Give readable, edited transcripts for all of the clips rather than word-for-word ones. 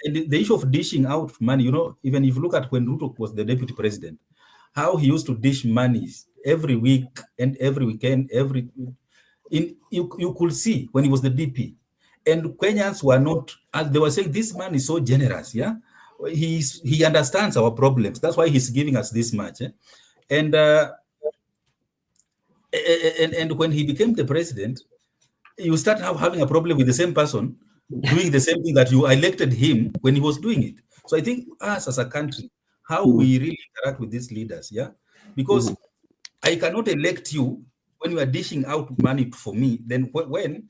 And the issue of dishing out money, even if you look at when Ruto was the deputy president, how he used to dish monies every week and every weekend, you could see when he was the DP. And Kenyans were not, and they were saying, this man is so generous, yeah? He understands our problems. That's why he's giving us this much. And, uh, and when he became the president, you start having a problem with the same person doing the same thing that you elected him when he was doing it. So I think us as a country, how Mhm. we really interact with these leaders, yeah, because Mhm. I cannot elect you when you are dishing out money for me. Then when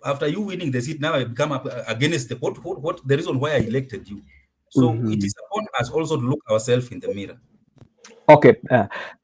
after you winning the seat, now I become against what the reason why I elected you. So it Mhm. is upon us also to look ourselves in the mirror. Okay,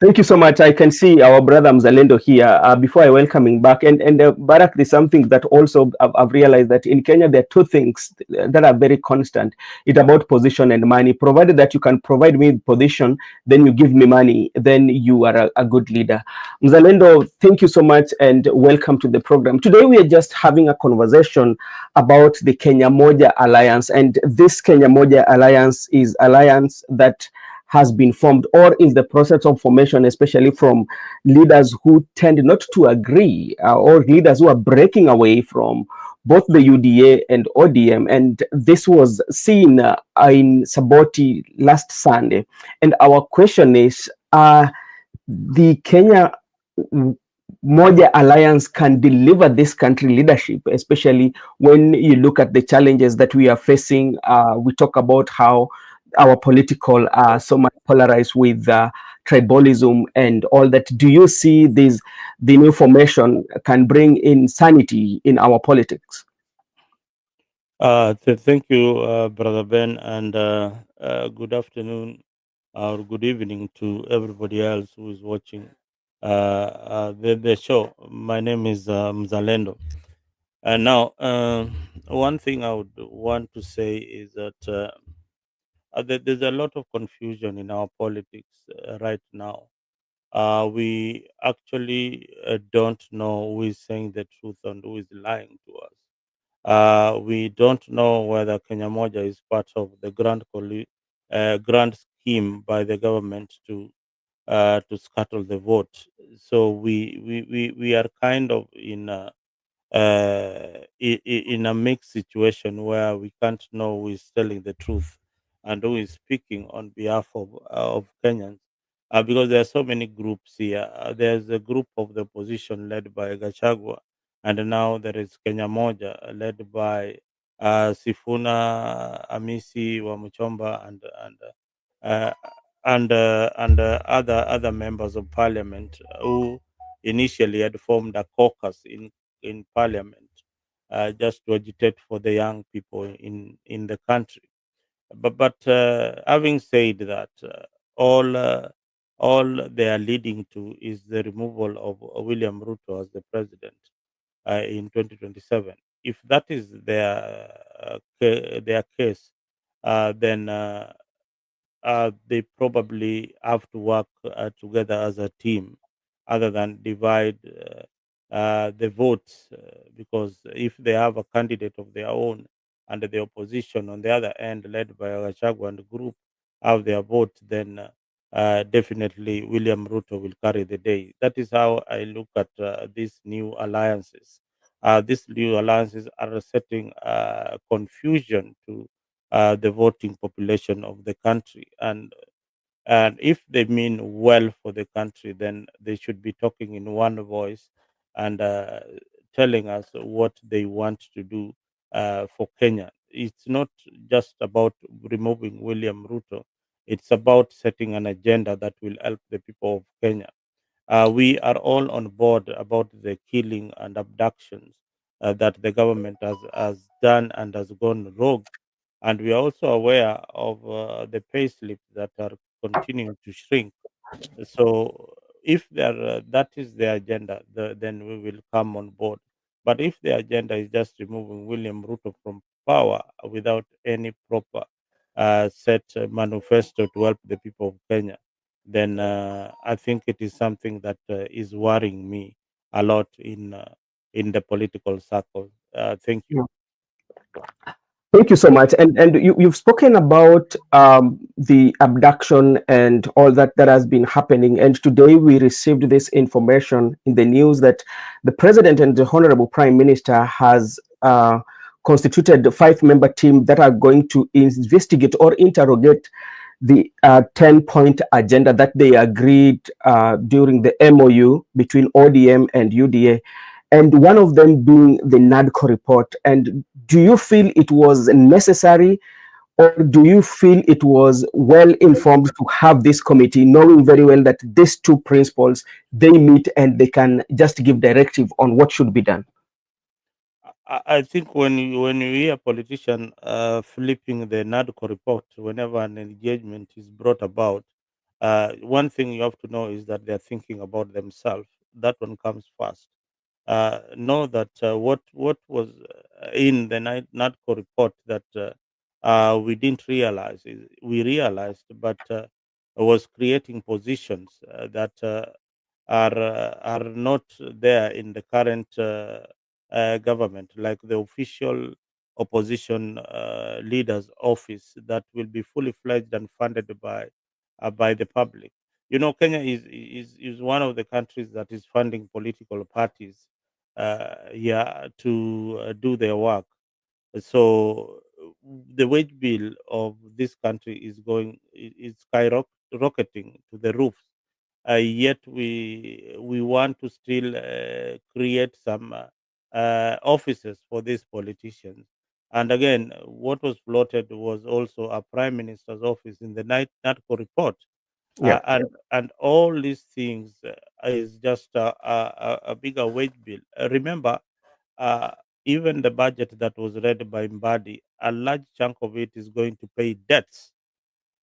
thank you so much. I can see our brother Mzalendo here. Before I welcoming back, and Barack, there's something that also I've realized that in Kenya there are two things that are very constant. It's about position and money. Provided that you can provide me with position, then you give me money, then you are a good leader. Mzalendo, thank you so much and welcome to the program. Today we are just having a conversation about the Kenya Moja Alliance, and this Kenya Moja Alliance is alliance that has been formed or is the process of formation, especially from leaders who tend not to agree or leaders who are breaking away from both the UDA and ODM. And this was seen in Saboti last Sunday. And our question is, the Kenya Moja Alliance can deliver this country leadership, especially when you look at the challenges that we are facing. We talk about how our political are so much polarized with tribalism and all that. Do you see the new formation can bring in sanity in our politics? Thank you, Brother Ben, and good afternoon or good evening to everybody else who is watching the show. My name is Mzalendo. And now, one thing I would want to say is that there's a lot of confusion in our politics right now. We actually don't know who is saying the truth and who is lying to us. We don't know whether Kenya Moja is part of the grand scheme by the government to scuttle the vote. So we are kind of in a mixed situation where we can't know who is telling the truth and who is speaking on behalf of Kenyans. Because there are so many groups here. There's a group of the opposition led by Gachagua, and now there is Kenya Moja led by Sifuna Amisi Wamuchomba uh, and other members of parliament who initially had formed a caucus in parliament just to agitate for the young people in the country. But having said that, all all they are leading to is the removal of William Ruto as the president in 2027. If that is their case, then they probably have to work together as a team, other than divide the votes. Because if they have a candidate of their own and the opposition on the other end, led by Gachagua and the group, have their vote, then definitely William Ruto will carry the day. That is how I look at these new alliances. These new alliances are setting confusion to the voting population of the country. And if they mean well for the country, then they should be talking in one voice and telling us what they want to do for Kenya. It's not just about removing William Ruto, it's about setting an agenda that will help the people of Kenya. We are all on board about the killing and abductions that the government has done and has gone rogue. And we are also aware of the pay slips that are continuing to shrink. So if that is the agenda, then we will come on board. But if the agenda is just removing William Ruto from power without any proper set manifesto to help the people of Kenya, then I think it is something that is worrying me a lot in the political circle. Thank you. Thank you so much. And you've spoken about the abduction and all that has been happening. And today we received this information in the news that the president and the honorable prime minister has constituted a 5-member team that are going to investigate or interrogate the 10-point agenda that they agreed during the MOU between ODM and UDA, and one of them being the NADCO report. And do you feel it was necessary, or do you feel it was well informed to have this committee, knowing very well that these two principles, they meet and they can just give directive on what should be done? I think when you hear a politician flipping the NADCO report whenever an engagement is brought about, one thing you have to know is that they're thinking about themselves. That one comes first. Know that what was in the NADCO report that we didn't realize, we realized, but was creating positions that are not there in the current government, like the official opposition leaders office that will be fully fledged and funded by the public. You know, Kenya is one of the countries that is funding political parties to do their work. So the wage bill of this country is skyrocketing to the roof. Yet we want to still create some offices for these politicians. And again, what was floated was also a prime minister's office in the NATCO report, Yeah. and all these things is just a bigger wage bill. Remember, uh, even the budget that was read by Mbadi, a large chunk of it is going to pay debts.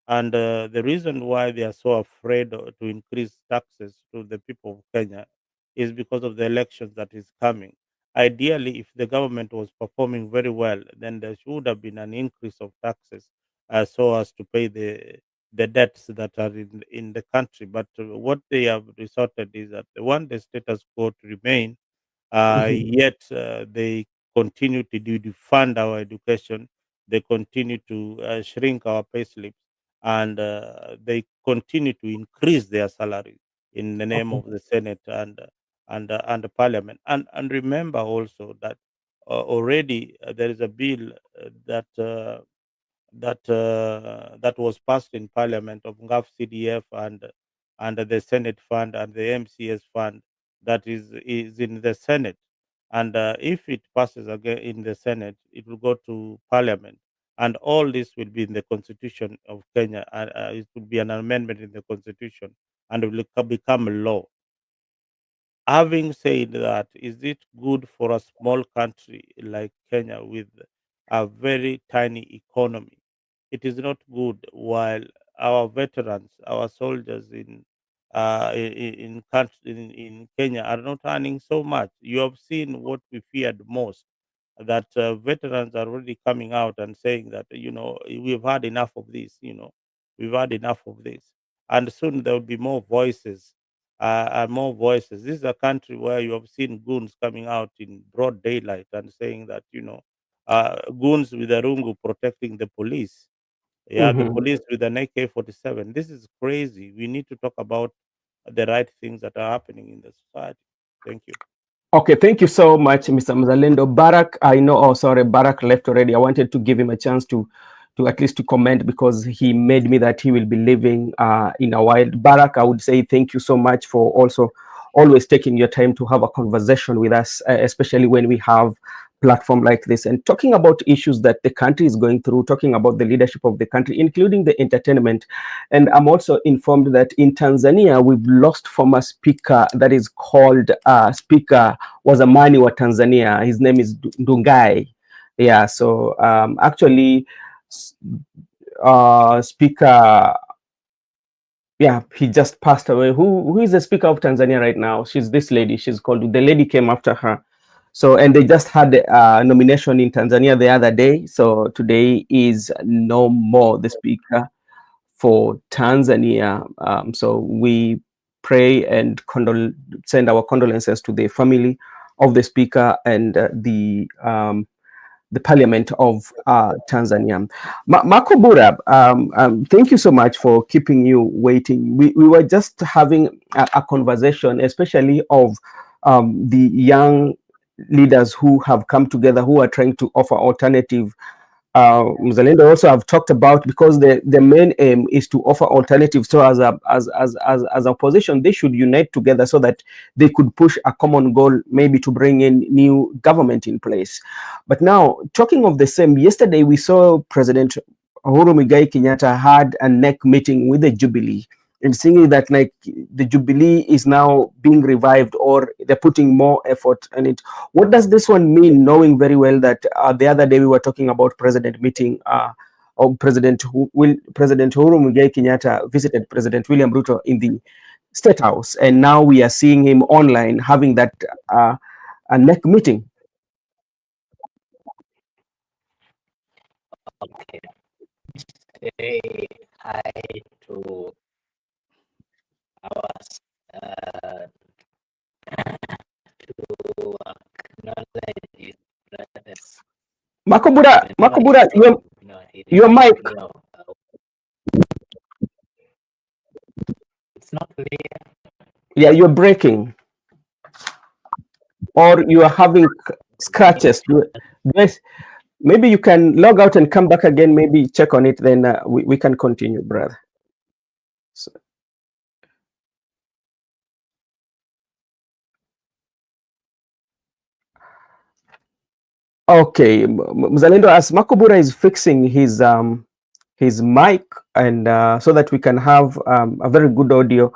And the reason why they are so afraid to increase taxes to the people of Kenya is because of the elections that is coming. Ideally, if the government was performing very well, then there should have been an increase of taxes so as to pay the debts that are in the country. But what they have resorted is that they want the status quo to remain, yet they continue to defund our education. They continue to shrink our payslips, and they continue to increase their salary in the name Okay. of the Senate and the Parliament. And remember also that already there is a bill that was passed in Parliament of NGAF CDF and the Senate fund and the MCS fund that is in the Senate. And if it passes again in the Senate, it will go to Parliament. And all this will be in the Constitution of Kenya. And it will be an amendment in the Constitution and it will become a law. Having said that, is it good for a small country like Kenya with a very tiny economy? It is not good while our veterans, our soldiers in Kenya are not earning so much. You have seen what we feared most, that veterans are already coming out and saying that, we've had enough of this, we've had enough of this. And soon there will be more voices and more voices. This is a country where you have seen goons coming out in broad daylight and saying that, goons with a rungu protecting the police. Yeah, the Mhm. police with an AK-47. This is crazy. We need to talk about the right things that are happening in the society. Thank you. Okay, thank you so much, Mr. Mzalendo. Barak, I know, oh, sorry, Barak left already. I wanted to give him a chance to at least to comment because he made me that he will be leaving in a while. Barak, I would say thank you so much for also always taking your time to have a conversation with us, especially when we have platform like this and talking about issues that the country is going through, talking about the leadership of the country, including the entertainment. And I'm also informed that in Tanzania, we've lost former speaker that is called Speaker was a Mani wa Tanzania. His name is Ndungai. Yeah, so actually, Speaker, yeah, he just passed away. Who is the Speaker of Tanzania right now? She's this lady. She's called, the lady came after her. So, and they just had a nomination in Tanzania the other day. So today is no more the Speaker for Tanzania. So we pray and send our condolences to the family of the Speaker and the Parliament of Tanzania. Marco Bura, thank you so much for keeping you waiting. We were just having a conversation, especially of the young leaders who have come together, who are trying to offer alternative. Mzalendo also have talked about, because the main aim is to offer alternatives. So as opposition, they should unite together so that they could push a common goal, maybe to bring in new government in place. But now, talking of the same, yesterday we saw President Uhuru Muigai Kenyatta had a NEC meeting with the Jubilee, and seeing that like the Jubilee is now being revived, or they're putting more effort in it. What does this one mean, knowing very well that the other day we were talking about President meeting, or President Uhuru Muigai Kenyatta visited President William Ruto in the State House, and now we are seeing him online having that a NEC meeting. Okay. Say hi to our to acknowledge his brothers. Makobura, your mic. It's not clear. Yeah, you're breaking, or you are having scratches. Yes, maybe you can log out and come back again. Maybe check on it, then we can continue, brother. So. Okay, Mzalendo, as Makobura is fixing his mic, and so that we can have a very good audio,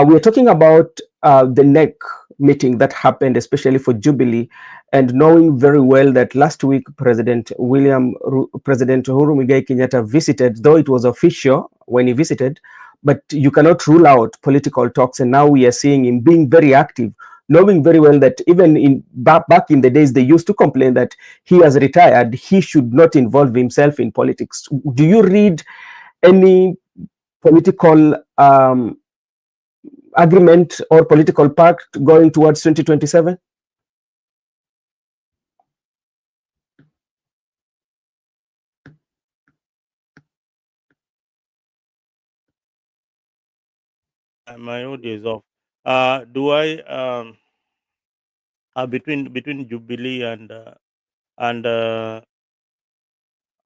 we are talking about the NEC meeting that happened, especially for Jubilee, and knowing very well that last week President Uhuru Muigai Kenyatta visited, though it was official when he visited, but you cannot rule out political talks, and now we are seeing him being very active, knowing very well that even in back in the days, they used to complain that he has retired, he should not involve himself in politics. Do you read any political agreement or political pact going towards 2027? My audio is off. Do I between Jubilee and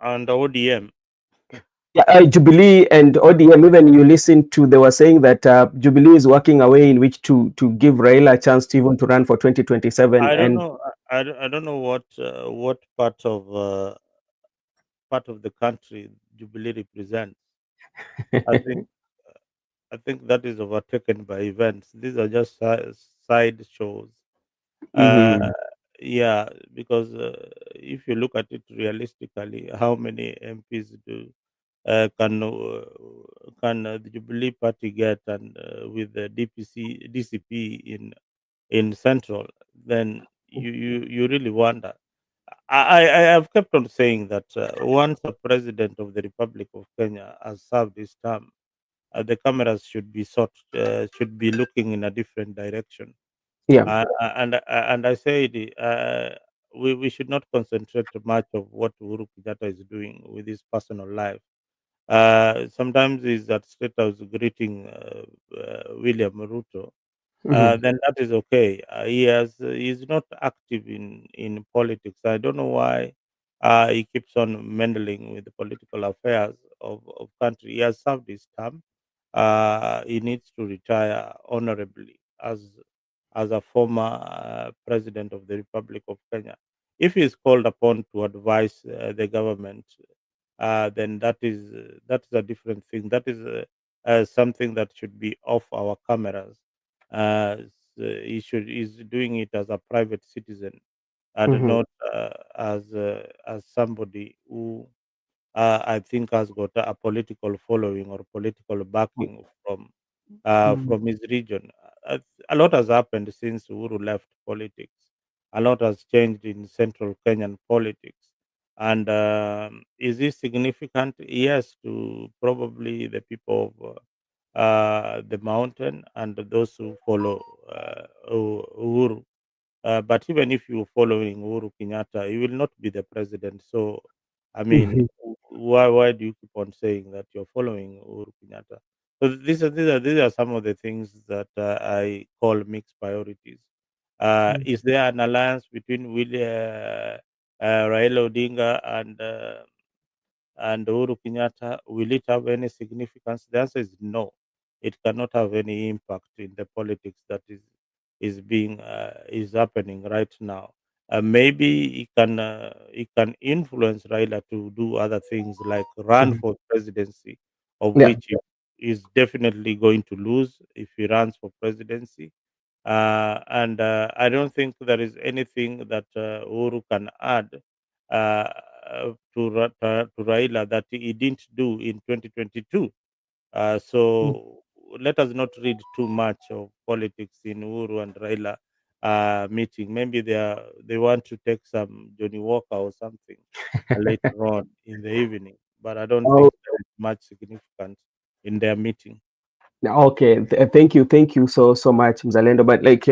ODM? Yeah, Jubilee and ODM, even you listen to, they were saying that Jubilee is working a way in which to give Raila a chance to even to run for 2027. I don't and know. I don't know what part of the country Jubilee represents. I think that is overtaken by events. These are just side shows. Mhm. Yeah, because if you look at it realistically, how many MPs can the Jubilee Party get, and with the DCP in Central, then you really wonder. I have kept on saying that once a president of the Republic of Kenya has served his term, the cameras should be looking in a different direction. Yeah. And I said we should not concentrate much of what Uhuru Kenyatta is doing with his personal life. Sometimes he's at State House greeting William Ruto. Mhm. Then that is okay. He's not active in politics. I don't know why he keeps on meddling with the political affairs of country. He has served his term. He needs to retire honorably as a former president of the Republic of Kenya. If he is called upon to advise the government, then that is a different thing. That is something that should be off our cameras. He's doing it as a private citizen, and Mhm. not as somebody who I think has got a political following or political backing Mhm. from his region. A lot has happened since Uhuru left politics. A lot has changed in central Kenyan politics. And is this significant? Yes, to probably the people of the mountain and those who follow Uhuru. But even if you're following Uhuru Kenyatta, you will not be the president. So, I mean, Mhm. why do you keep on saying that you're following Uhuru Kenyatta? So these are some of the things that I call mixed priorities. Is there an alliance between Raila Odinga and Uhuru Kenyatta? Will it have any significance? The answer is no. It cannot have any impact in the politics that is happening right now. Maybe it can influence Raila to do other things like run Mhm. for presidency, of Yeah. which he is definitely going to lose if he runs for presidency. And I don't think there is anything that Uhuru can add to Raila that he didn't do in 2022. Mm. So let us not read too much of politics in Uhuru and Raila meeting. Maybe they want to take some Johnny Walker or something later on in the evening, but I don't Oh, think there is much significance in their meeting. okay. Thank you so much, Mzalendo. But like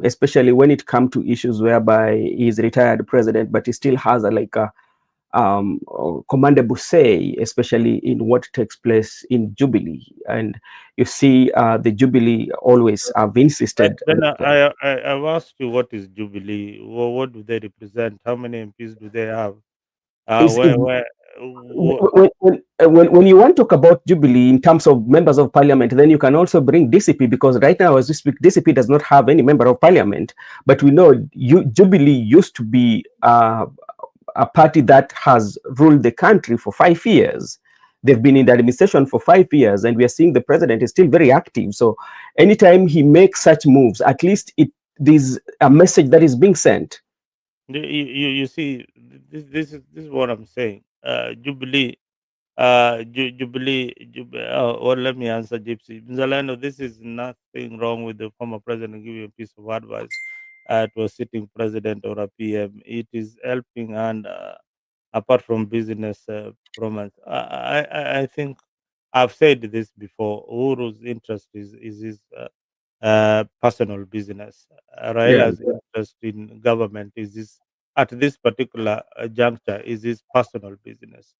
especially when it comes to issues whereby he's retired president, but he still has a commendable say, especially in what takes place in Jubilee. And you see, the Jubilee always have insisted. Then I've asked you, what is Jubilee? What do they represent? How many MPs do they have? Is Where when you want to talk about Jubilee in terms of members of parliament, then you can also bring DCP, because right now, as we speak, DCP does not have any member of parliament. But we know Jubilee used to be a party that has ruled the country for 5 years. They've been in the administration for 5 years, and we are seeing the president is still very active. So anytime he makes such moves, at least there's a message that is being sent. you see, this is what I'm saying. Jubilee, well, let me answer Gypsy. Mzalendo, this is nothing wrong with the former president giving a piece of advice to a sitting president or a PM. It is helping, and apart from business performance, I think I've said this before. Uru's interest is his personal business. Yeah. Raila's interest in government is his, at this particular juncture, is his personal business.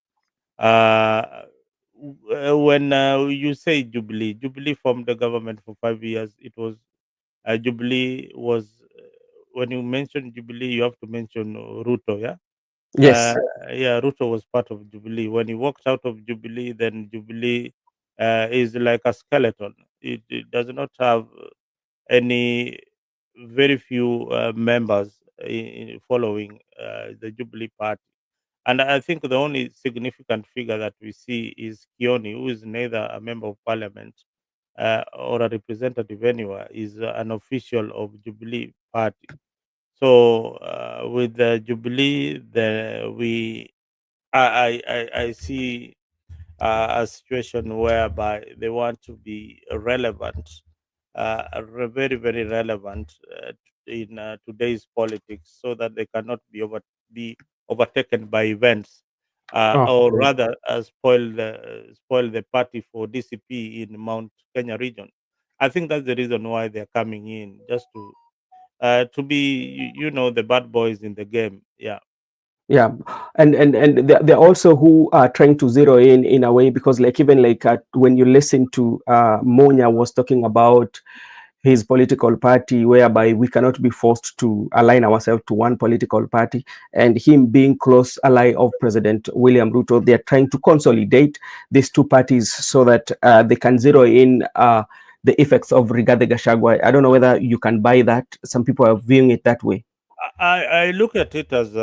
When you say Jubilee formed the government for 5 years. It was Jubilee was when you mention Jubilee, you have to mention Ruto, yeah. Uh, Yes. yeah, Ruto was part of Jubilee. When he walked out of Jubilee, then Jubilee is like a skeleton. It does not have any, very few members following the Jubilee party. And I think the only significant figure that we see is Kioni, who is neither a member of parliament or a representative anywhere, is an official of Jubilee party. So with the Jubilee, I see a situation whereby they want to be relevant, very very relevant in today's politics, so that they cannot be overtaken by events, Oh, or rather spoil the party for DCP in Mount Kenya region. I think that's the reason why they're coming in, just to be, the bad boys in the game. Yeah. yeah. And they're also who are trying to zero in a way, because like even like when you listen to Monya was talking about his political party, whereby we cannot be forced to align ourselves to one political party, and him being close ally of President William Ruto, they're trying to consolidate these two parties so that they can zero in the effects of Rigathi Gachagua. I don't know whether you can buy that. Some people are viewing it that way. I look at it as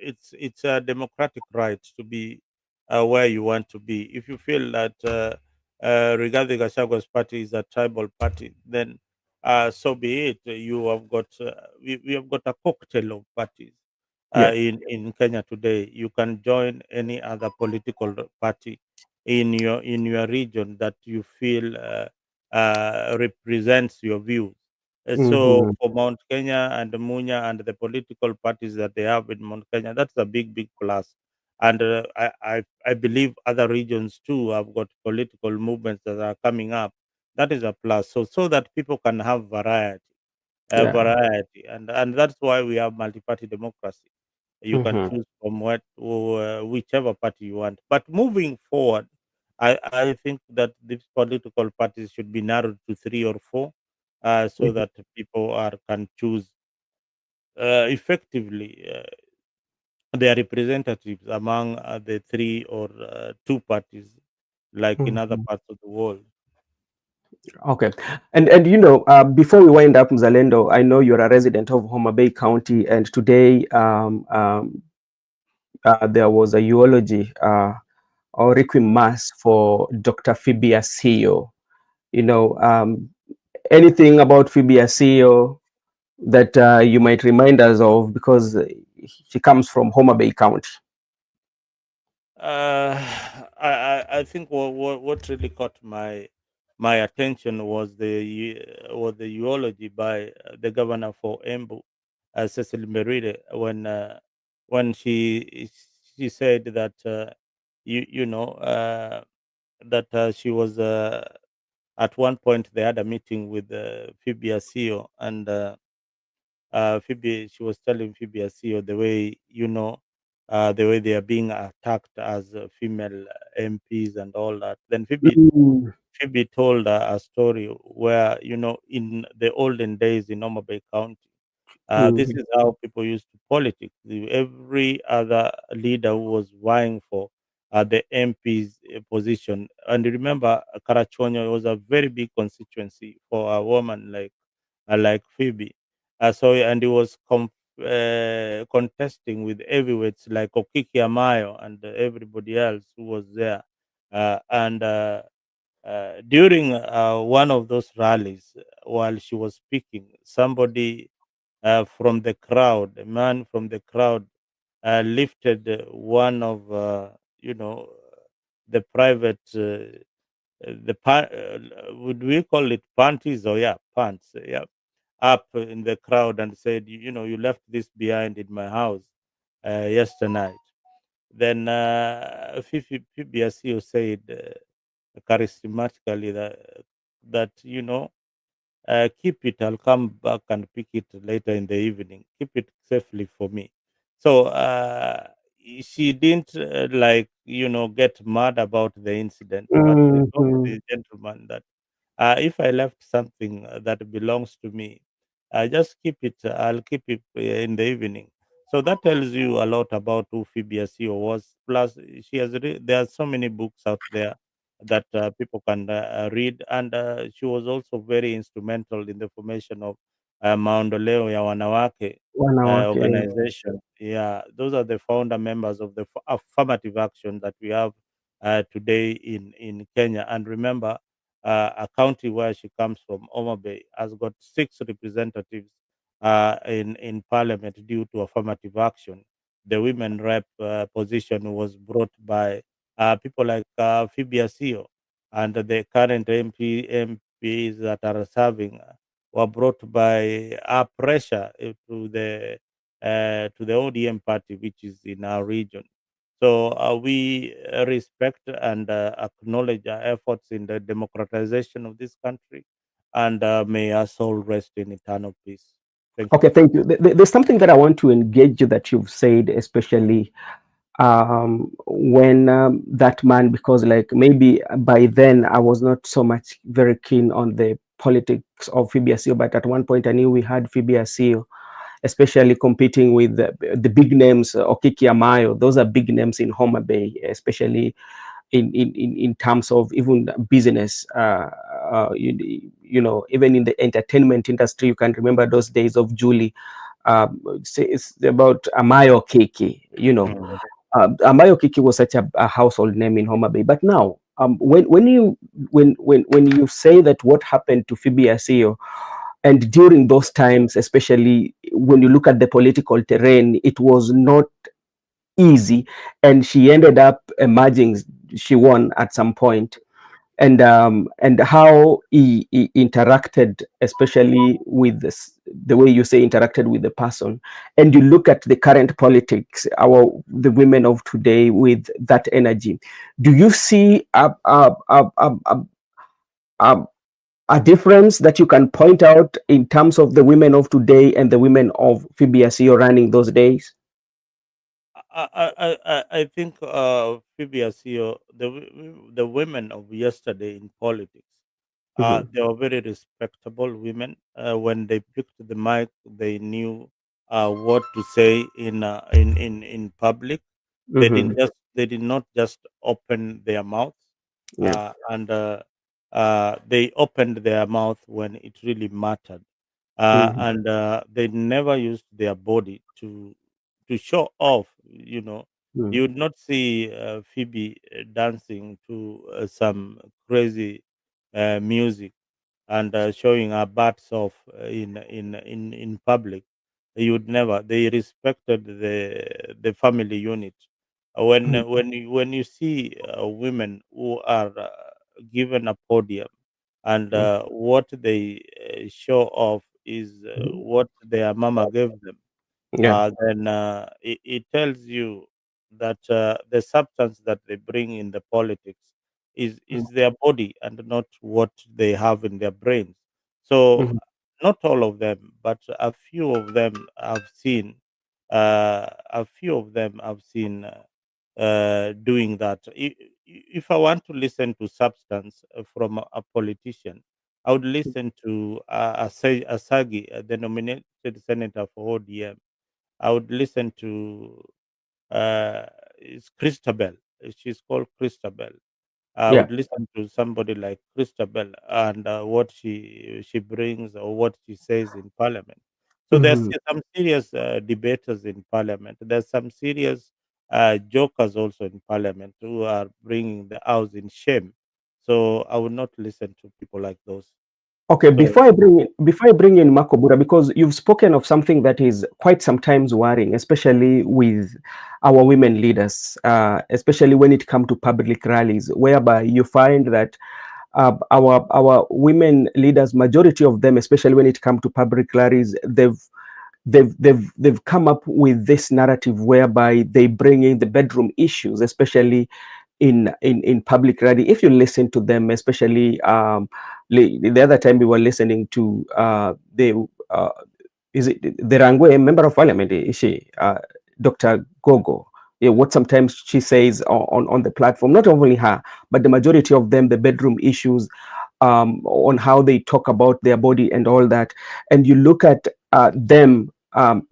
it's a democratic right to be where you want to be. If you feel that Rigathi Gachagua's party is a tribal party, then so be it. We have got a cocktail of parties Yeah. in Kenya today. You can join any other political party in your region that you feel represents your views. So Mhm. for Mount Kenya and Munya and the political parties that they have in Mount Kenya, that's a big, big plus. And I believe other regions too have got political movements that are coming up. That is a plus. So that people can have variety. Yeah. variety, and that's why we have multi-party democracy. You can Mhm. choose from whichever party you want. But moving forward, I think that these political parties should be narrowed to 3 or 4, so Mhm. that people can choose effectively their representatives among the 3 or 2 parties, like in other Mhm. parts of the world. Okay, and before we wind up, Mzalendo, I know you're a resident of Homa Bay County, and today there was a eulogy or requiem mass for Dr. Phoebe Asio. You know, anything about Phoebe Asio that you might remind us of, because she comes from Homa Bay County. Uh, I think what really caught my attention was the eulogy by the governor for Embu, Cecil Meride, when she said that you know that she was at one point they had a meeting with Phoebe Asio, and Phoebe, she was telling Phoebe Asio the way they are being attacked as female MPs and all that. Then Mm, Phoebe told a story where, in the olden days in Homa Bay County, this mm, is how people used to politics. Every other leader who was vying for the MP's position. And remember, Karachuonyo was a very big constituency for a woman like Phoebe. And he was contesting with heavyweights like Okiki Amayo and everybody else who was there. And During one of those rallies, while she was speaking, somebody from the crowd, a man from the crowd, lifted one of the private would we call it panties, or yeah, pants, yeah, up in the crowd, and said, you left this behind in my house yesterday night. Then Phoebe said charismatically that keep it. I'll come back and pick it later in the evening. Keep it safely for me. So she didn't get mad about the incident, but she told mhm. the gentleman that if I left something that belongs to me, just keep it. I'll keep it in the evening. So that tells you a lot about who Phoebe Asio was. Plus, there are so many books out there that people can read, and she was also very instrumental in the formation of Maondoleo ya Wanawake Wanawake. organization. Yeah, those are the founder members of the affirmative action that we have today in Kenya. And remember, a county where she comes from, Homa Bay, has got 6 representatives in parliament due to affirmative action. The women rep position was brought by people like Phoebe Asio, and the current MPs that are serving were brought by our pressure to the ODM party, which is in our region. So we respect and acknowledge our efforts in the democratization of this country, and may us all rest in eternal peace. Thank you. Okay, thank you. There's something that I want to engage you that you've said, especially when that man, because like maybe by then I was not so much very keen on the politics of Phoebe Asio, but at one point I knew we had Phoebe Asio, especially competing with the big names, Okiki Amayo. Those are big names in Homa Bay, especially in terms of even business. Even in the entertainment industry, you can remember those days of Julie. It's about Amayo Kiki, Mm. Amayo Kiki was such a household name in Homa Bay. But now, when you say that what happened to Phoebe Asio, and during those times, especially when you look at the political terrain, it was not easy, and she ended up emerging. She won at some point, and how he interacted, especially with the way you say interacted with the person, and you look at the current politics, the women of today with that energy. Do you see a a difference that you can point out in terms of the women of today and the women of Phoebe Asio running those days? I think Phoebe Asio, the women of yesterday in politics, Mhm, they were very respectable women. When they picked the mic, they knew what to say in public. mhm, They did not just open their mouths, yeah, and they opened their mouth when it really mattered, mhm, and they never used their body to show off. mhm, You would not see Phoebe dancing to some crazy music and showing her butts off in public. You would never. They respected the family unit. mhm, When you see women who are given a podium, and mhm, what they show off is mhm. what their mama gave them, Yeah. then it tells you that the substance that they bring in the politics is their body and not what they have in their brains. So Mhm, not all of them, but a few of them I've seen. A few of them I've seen doing that. If I want to listen to substance from a politician, I would listen to Asagi, the nominated senator for ODM. I would listen to is Christabel. She's called Christabel. I yeah. would listen to somebody like Christabel and what she brings or what she says in Parliament. So there's Mhm. some serious debaters in Parliament. There's some serious jokers also in Parliament who are bringing the house in shame. So I would not listen to people like those. Okay, So before I bring in Makobura, because you've spoken of something that is quite sometimes worrying, especially with our women leaders, especially when it comes to public rallies, whereby you find that our women leaders, majority of them, especially when it comes to public rallies, they've come up with this narrative whereby they bring in the bedroom issues, especially in public rally. If you listen to them, especially the other time we were listening to the is it the Rangwe member of parliament, is she Dr. Gogo. Yeah, what sometimes she says on the platform, not only her, but the majority of them, the bedroom issues, on how they talk about their body and all that. And you look at them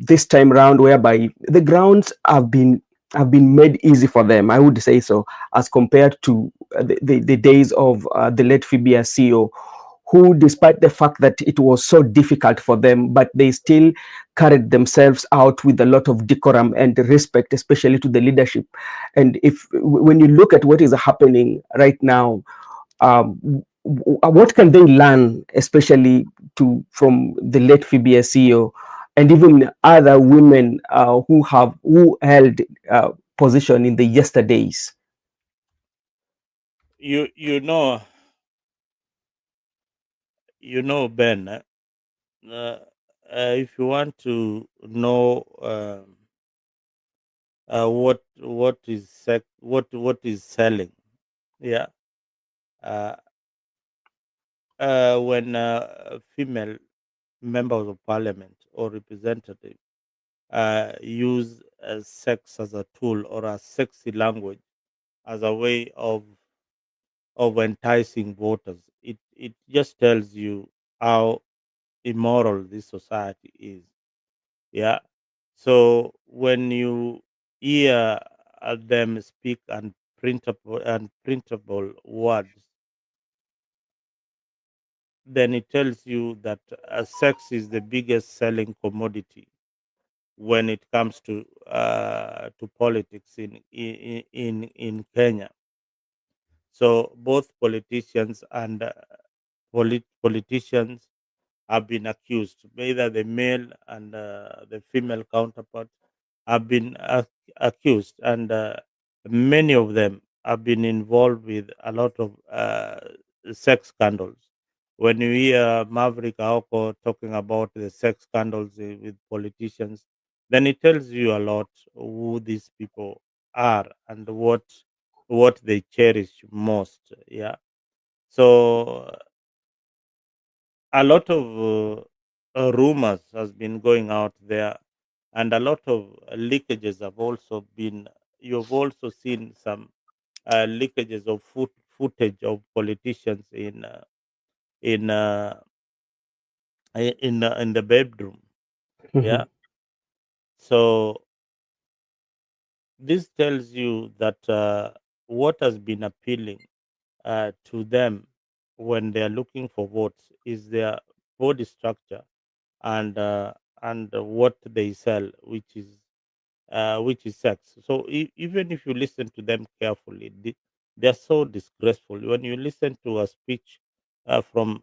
this time around, whereby the grounds have been made easy for them, I would say so, as compared to the days of the late Phoebe CEO, who, despite the fact that it was so difficult for them, but they still carried themselves out with a lot of decorum and respect, especially to the leadership. And if when you look at what is happening right now, what can they learn, especially from the late Phoebe CEO and even other women who held position in the yesterdays? you you know Ben. Uh, if you want to know what is selling, yeah, uh, when female members of parliament or representative use sex as a tool or a sexy language as a way of enticing voters, it just tells you how immoral this society is. Yeah. So when you hear them speak unprintable words, then it tells you that sex is the biggest selling commodity when it comes to politics in Kenya. So both politicians and politicians have been accused, either the male and the female counterpart have been accused, and many of them have been involved with a lot of sex scandals. When you hear Maverick Aoko talking about the sex scandals with politicians, then it tells you a lot who these people are and what they cherish most. Yeah. So a lot of rumors has been going out there, and a lot of leakages have also been. You've also seen some leakages of footage of politicians in uh, in the bedroom. Yeah. So this tells you that what has been appealing to them when they are looking for votes is their body structure and what they sell, which is sex. So even if you listen to them carefully, they're so disgraceful. When you listen to a speech from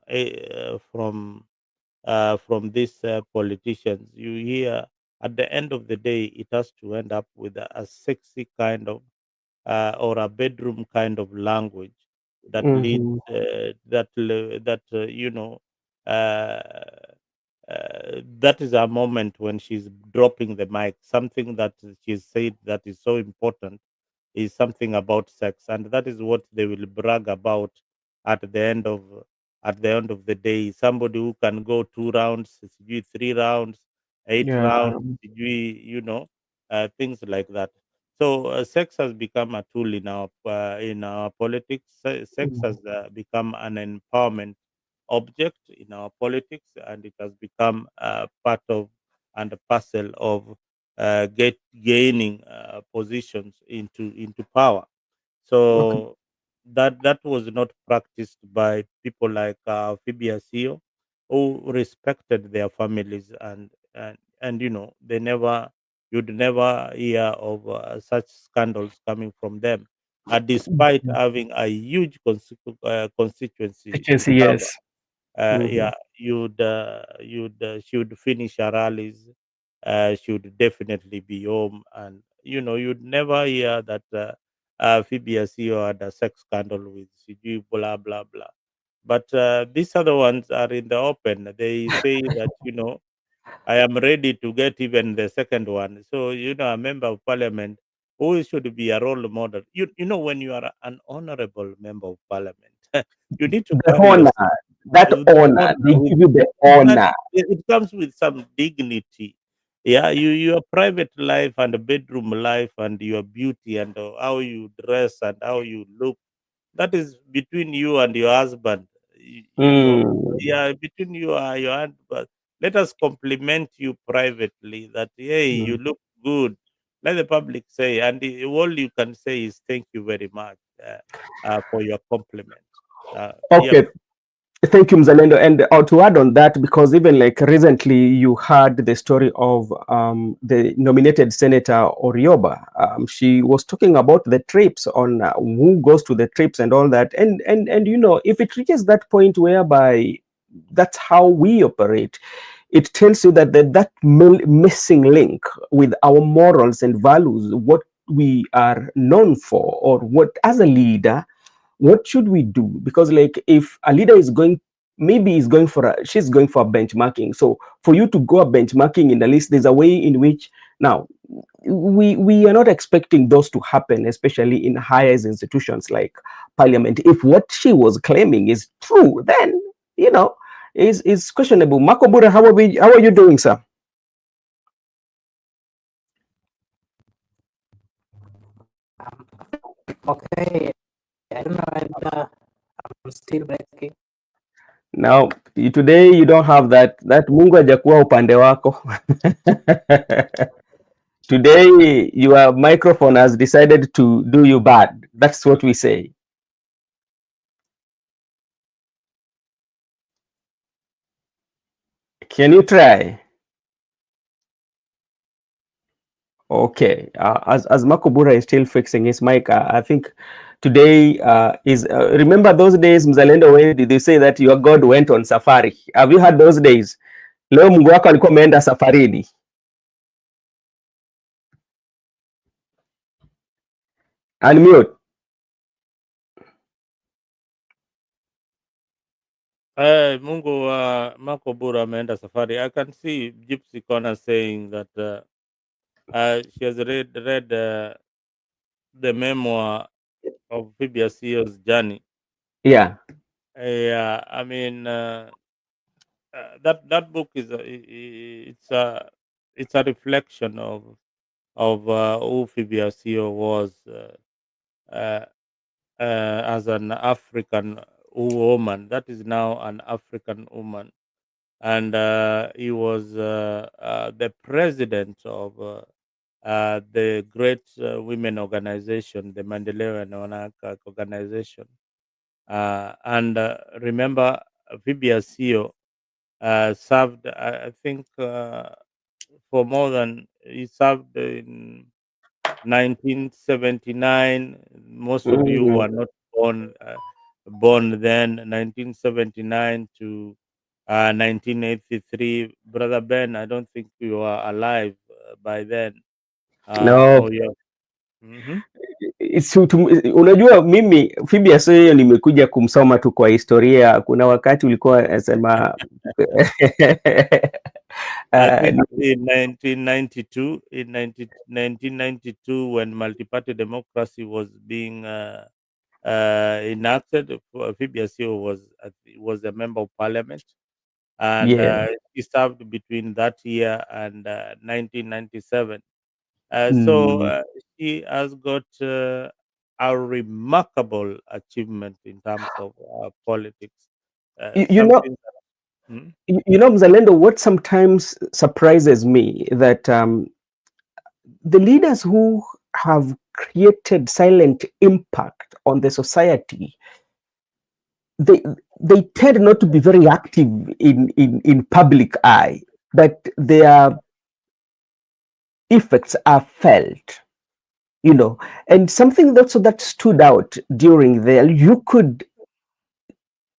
these politicians, you hear at the end of the day it has to end up with a sexy kind of or a bedroom kind of language that lead Mhm. that uh, that is a moment when she's dropping the mic. Something that she's said that is so important is something about sex, and that is what they will brag about at the end of at the end of the day. Somebody who can go 2 rounds, sijui 3 rounds, eight Yeah. rounds, sijui, things like that. So sex has become a tool in our politics. Sex has become an empowerment object in our politics, and it has become part of and a parcel of gaining positions into power. Okay. So that was not practiced by people like Phoebe Asio, who respected their families, and they never you'd never hear of such scandals coming from them, despite having a huge constituency to Agency, cover. yes. Mhm. Yeah, she would finish her rallies. She would definitely be home, and you'd never hear that Phoebe Asio had a sex scandal with CG, blah blah blah. But these other ones are in the open. They say that I am ready to get even the second one. So a member of parliament who should be a role model. When you are an honorable member of parliament, you need to The carry honor, yourself that the honor, honor they with give you the that honor. it comes with some dignity. Yeah, your private life and bedroom life and your beauty and how you dress and how you look, that is between you and your husband. Mm. Yeah, between you and your husband. Let us compliment you privately that hey, you Mm. look good. Let the public say, and all you can say is thank you very much for your compliment. Yep. Okay, thank you, Mzalendo. And to add on that, because even like recently you heard the story of the nominated Senator Orioba. She was talking about the trips on who goes to the trips and all that. And if it reaches that point whereby that's how we operate, it tells you that that missing link with our morals and values, what we are known for, or what as a leader what should we do? Because like if a leader is going, maybe she's going for a benchmarking. So for you to go a benchmarking in the list, there's a way in which now we are not expecting those to happen, especially in higher institutions like parliament. If what she was claiming is true, then is questionable. Makobura, how are you doing, sir? Okay, I don't know whether I'm still breaking. Now today you don't have that Mungu hajakuwa upande wako. Today, your microphone has decided to do you bad. That's what we say. Can you try? Okay. As Makobura is still fixing his mic, I think today is. Remember those days, Mzalendo, when did they say that your God went on safari? Have you had those days? Leo Mungu wako alikuwa ameenda safarini. Unmute. Mungu wa Marco Bura ameenda safari. I can see Gypsy Corner saying that she has read the memoir of Phoebe Asio's journey. Yeah. Yeah, I mean, that book is it's a reflection of who Phoebe Asio was uh, as an African woman. That is now an African woman, and he was the president of the great women organization, the Maendeleo and Wanawake organization. And remember, Phoebe Asio served, I think, for more than he served in 1979. Most of you were not born then. 1979 to 1983. Brother Ben, I don't think you were alive by then. No, Oh yeah. Mm-hmm. unajua mimi Phoebe Asio nimekuja kumsoma tu kwa historia. Kuna wakati ulikuwa anasema I think in 1992, when multi-party democracy was being enacted, Phoebe Asio was a member of parliament, and yeah. he served between that year and 1997. So Mm. she has got a remarkable achievement in terms of politics. You know, Something. Hmm? you know, Mzalendo, what sometimes surprises me that the leaders who have created silent impact on the society, they tend not to be very active in public eye, but their effects are felt, you know. And something that stood out during there, you could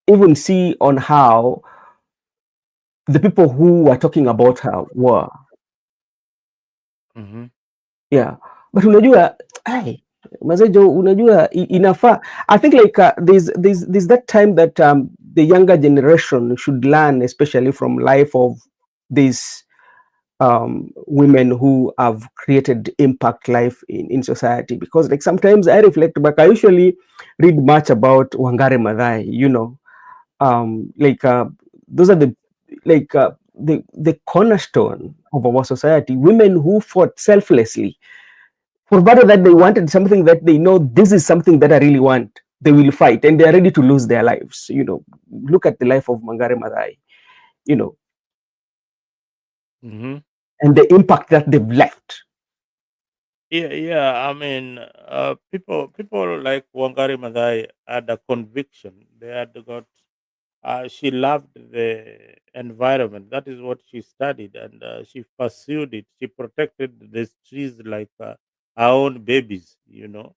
even see on how the people who were talking about her were. Mm-hmm. Yeah, but unajua, ai, Mazejo, unajua inafaa. I think like there's that time that the younger generation should learn, especially from life of these women who have created impact life in society. Because like sometimes I reflect back, I usually read much about Wangari Maathai, you know, like those are the like the cornerstone of our society, women who fought selflessly for better, that they wanted something that they know, this is something that I really want. They will fight and they are ready to lose their lives. You know, look at the life of Wangari Maathai, you know, Mm-hmm. and the impact that they've left. Yeah. I mean, people like Wangari Maathai had a conviction. They had got. She loved the environment. That is what she studied, and she pursued it. She protected these trees like her own babies. You know. Mm.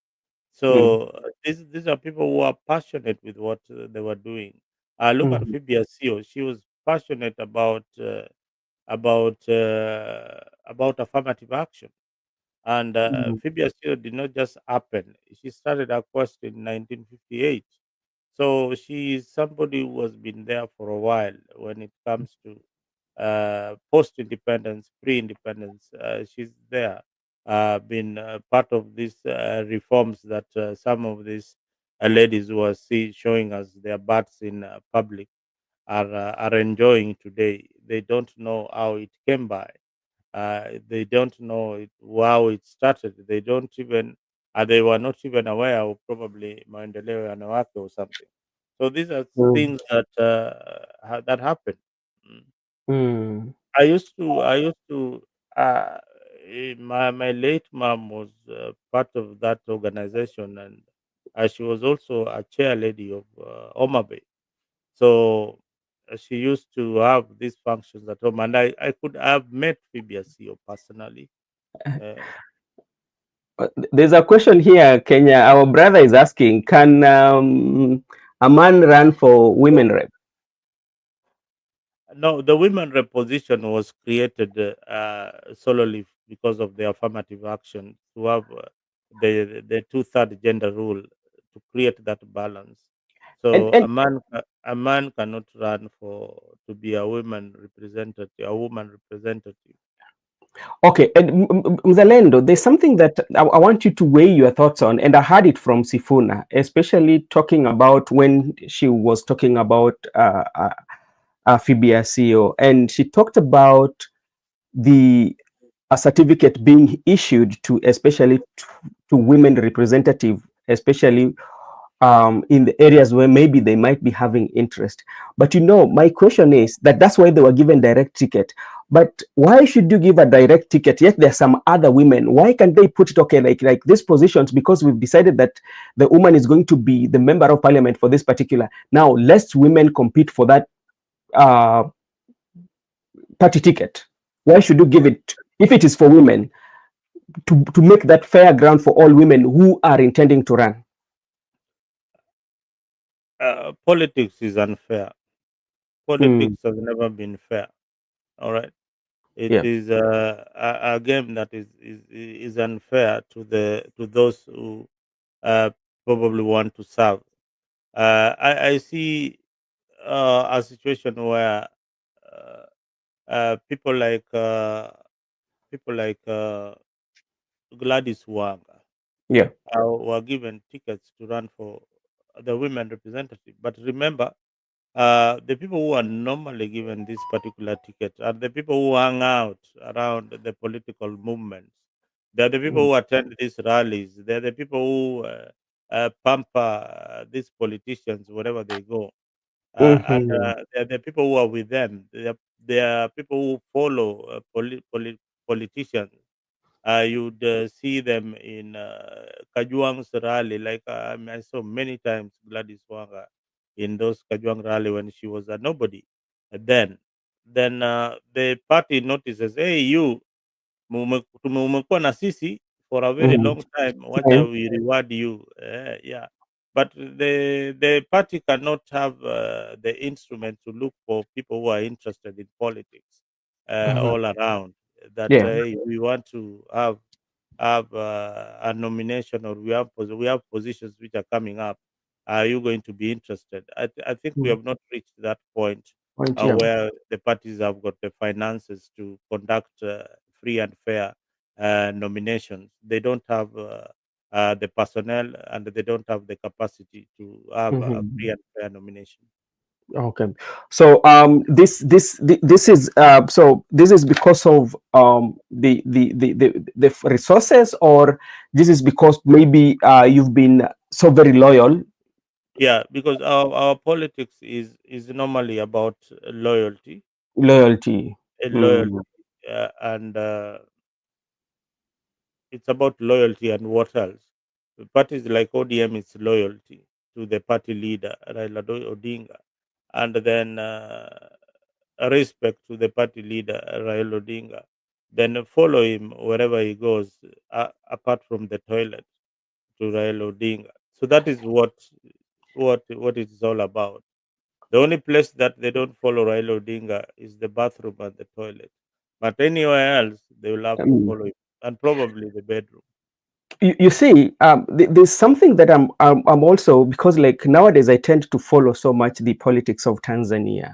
So these are people who are passionate with what they were doing. Look at Mhm. Phoebe Asio. She was passionate about uh, about affirmative action. And Mhm. Phoebe Asio did not just happen. She started her quest in 1958. So she is somebody who has been there for a while when it comes to post-independence, pre-independence. She's there, been part of these reforms that some of these ladies who are showing us their butts in public are enjoying today. They don't know how it came by. They don't know how it started. They don't even, they were not even aware of probably Maendeleo Yanawake or something. So these are Mm. things that that happen. Mm. Mm. I used to. Uh, my late mom was part of that organization, and she was also a chair lady of Omabe. So she used to have these functions at home, and I could have met Phoebe Asio personally. Uh, There's a question here, Kenya. Our brother is asking, can a man run for women rep? no, the women rep position was created solely because of the affirmative action to have the two-third gender rule to create that balance. So And a man cannot run for to be a woman representative, a woman representative. okay, and Mzalendo, there's something that I want you to weigh your thoughts on, and I heard it from Sifuna, especially talking about when she was talking about Phoebe CEO, and she talked about the a certificate being issued to especially to women representative, especially in the areas where maybe they might be having interest. But my question is that's why they were given direct ticket. But why should you give a direct ticket? Yet there's some other women. Why can't they put it like these positions? Because we've decided that the woman is going to be the member of parliament for this particular. Now, less women compete for that party ticket. Why should you give it if it is for women to make that fair ground for all women who are intending to run? Politics is unfair. Politics has never been fair. All right. It Yeah. is a game that is unfair to those who probably want to serve. I see a situation where people like Gladys Wanga Yeah. were given tickets to run for the women representative. But remember, the people who are normally given this particular ticket are the people who hang out around the political movements. They are the people who attend these rallies. They are the people who pamper these politicians wherever they go. And they are the people who are with them. They are people who follow politicians. You'd see them in Kajuang's rally. Like I saw many times Gladys Wanga in those Kajuang rally when she was a nobody. And then the party notices, hey, you umekuwa na sisi for a very long time. Wacha we reward you. Yeah. But the party cannot have the instrument to look for people who are interested in politics all around. That Yeah. hey, we want to have a nomination, or we have positions which are coming up. Are you going to be interested? I think we have not reached that point Yeah. where the parties have got the finances to conduct free and fair nominations. They don't have the personnel, and they don't have the capacity to have a free and fair nomination. Okay. So this is this is because of the resources, or this is because maybe you've been so very loyal. Yeah, because our politics is normally about loyalty, Loyalty. loyalty, and it's about loyalty and what else. Parties like ODM is loyalty to the party leader Raila Odinga, and then respect to the party leader Raila Odinga. Then follow him wherever he goes, apart from the toilet, to Raila Odinga. So that is what it is all about. The only place that they don't follow Raila Odinga is the bathroom and the toilet. But anywhere else, they will have to follow him, and probably the bedroom. You see, there's something that I'm also, because like nowadays I tend to follow so much the politics of Tanzania,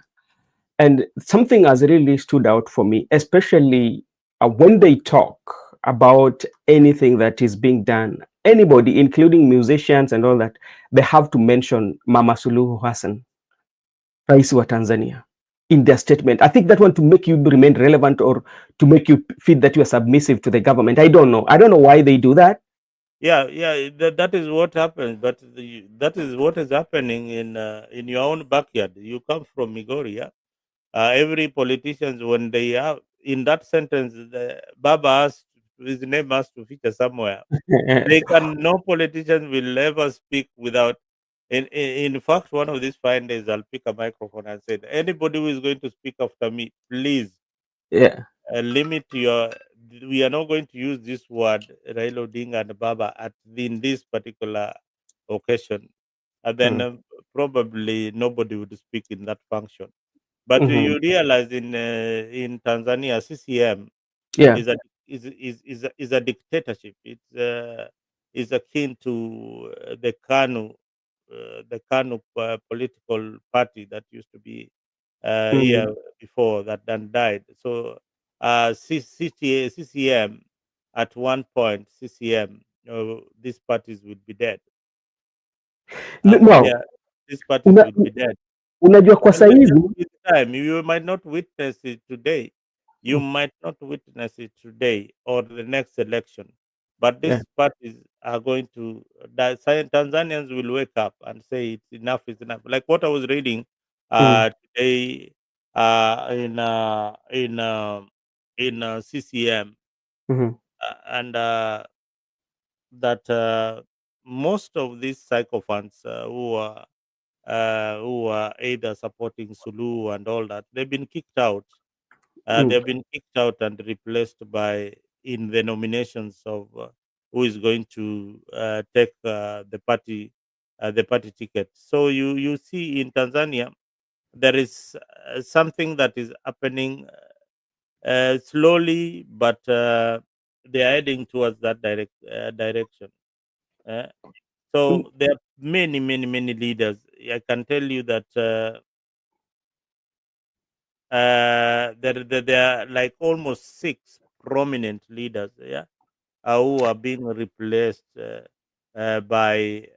and something has really stood out for me, especially when they talk about anything that is being done. Anybody, including musicians and all that, they have to mention Mama Suluhu Hassan, Rais wa Tanzania, in their statement. I think that one to make you remain relevant, or to make you feel that you are submissive to the government. I don't know why they do that. Yeah, that is what happens. But that is what is happening in your own backyard. You come from Migori, yeah. Every politician, when they have in that sentence, the Baba has his name has to feature somewhere. They can no politician will ever speak without. In fact, one of these fine days, I'll pick a microphone and say, anybody who is going to speak after me, please Yeah. limit your. We are not going to use this word Raila Odinga and Baba in this particular occasion, and then probably nobody would speak in that function. But you realize in Tanzania, CCM Yeah. is a is a dictatorship. It's is akin to the KANU political party that used to be here before that then died. So CCM at one point, CCM, these parties would be dead. No, Yeah, these parties would be dead. Unajua kwa And maybe saizi with time, you might not witness it today. You might not witness it today or the next election, but yeah. these parties are going to. Tanzanians will wake up and say it's enough is enough. Like what I was reading today in CCM Mhm. and that most of these sycophants who are either supporting Sulu and all that, they've been kicked out. They've been kicked out and replaced by in the nominations of who is going to take the party ticket. So you see in Tanzania there is something that is happening slowly, but they are heading towards that direction. Uh, Mm. so there are many leaders. I can tell you that there are like almost 6 prominent leaders, yeah, who are being replaced by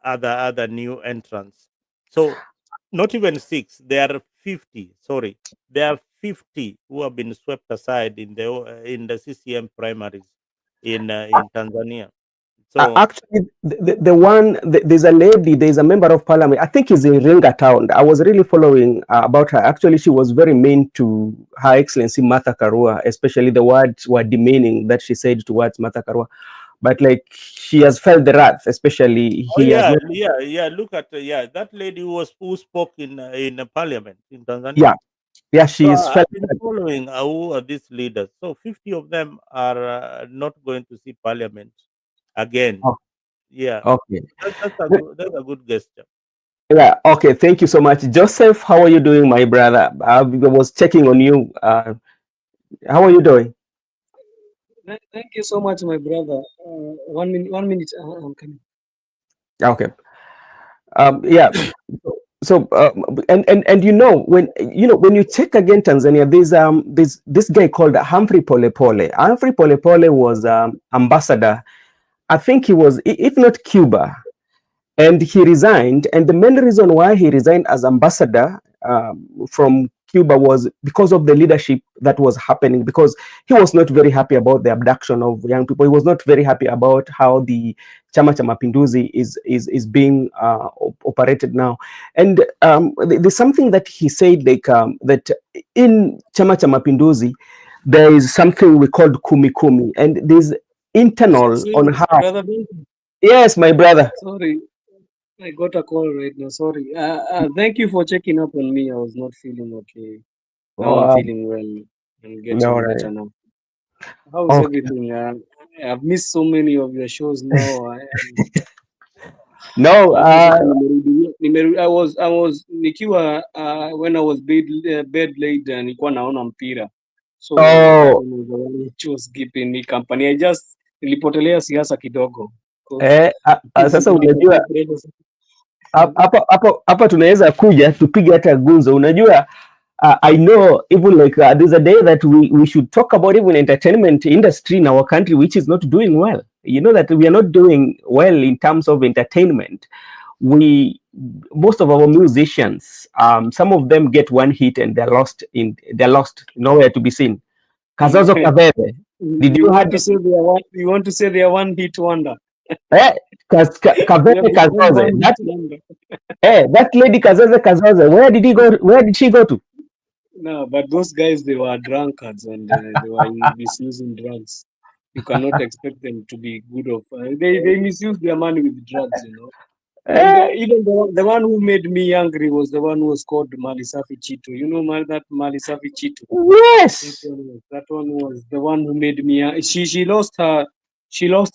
other new entrants. So not even 6, there are 50. Sorry, there are 50 who have been swept aside in the CCM primaries in Tanzania. So Actually, the one, there's a lady, there's a member of parliament, I think is in Ringa town. I was really following about her. Actually, she was very mean to Her Excellency Martha Karua, especially the words were demeaning that she said towards Martha Karua. But like, she has felt the wrath, especially oh he has not. yeah. Look at that lady who spoke in parliament in Tanzania. Yeah, yeah, she So is I've felt been following who are these leaders. So 50 of them are not going to see parliament again. oh, Yeah, okay. that's a good gesture. Yeah, okay, thank you so much. Joseph, how are you doing, my brother? I was checking on you. How are you doing? Thank you so much, my brother. 1 minute. I'm coming. Okay. Yeah. So and when you check again Tanzania, there's this guy called Humphrey Polepole. Humphrey Polepole was ambassador. I think he was, if not Cuba, and he resigned. And the main reason why he resigned as ambassador from Cuba was because of the leadership that was happening, because he was not very happy about the abduction of young people. He was not very happy about how the Chama cha Mapinduzi is being operated now. And there's something that he said, like that in Chama cha Mapinduzi there is something we called kumi kumi, and there's internal on how. Brother Benson, Yes, my brother. sorry, I got a call right now. Sorry. Thank you for checking up on me. I was not feeling okay. Now I'm Oh, feeling well and all getting right. better now. How's Okay. everything? I've missed so many of your shows now. No, Alafu sasa I was nikiwa when I was bed laid nilikuwa naona mpira, so that oh, one was the one which was keeping me company. Nilipotelea siasa kidogo sasa unajua hapa tunaweza kuja tupige hata gunzo. Unajua, I know even like there's a day that we should talk about even entertainment industry in our country, which is not doing well. You know that we are not doing well in terms of entertainment. Most of our musicians, some of them get one hit and they're lost, nowhere to be seen. Kazozo Kaveve, did you want had to say you want to say they are one hit wonder? Kaveve Kazoze, One hit wonder. that lady Kazoze, where did she go to? No, but those guys, they were drunkards and they were misusing drugs. You cannot expect them to be good of. They misuse their money with drugs, you know. And even the one who made me angry was the one who was called Malisafi Chito. You know that Malisafi Chito. Yes. That one was the one who made me. She lost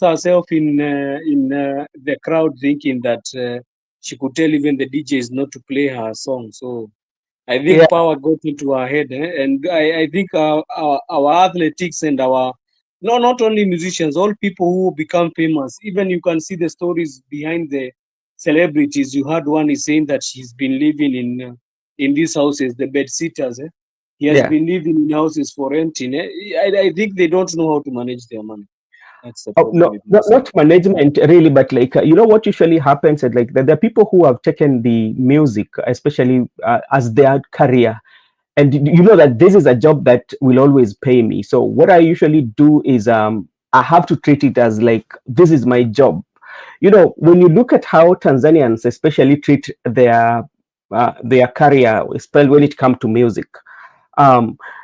herself in the crowd, thinking that she could tell even the DJs not to play her song. So I think Yeah. power got into our head, and I think our athletics and our not only musicians, all people who become famous. Even you can see the stories behind the celebrities. You heard one is saying that she's been living in these houses, the bed sitters. He has Yeah. been living in houses for renting. I think they don't know how to manage their money. That's the Oh, problem no, with not, most. not management really, but like you know what usually happens is like there are people who have taken the music, especially as their career, and you know that this is a job that will always pay me. So what I usually do is I have to treat it as like this is my job. You know, when you look at how Tanzanians especially treat their career, especially when it comes to music,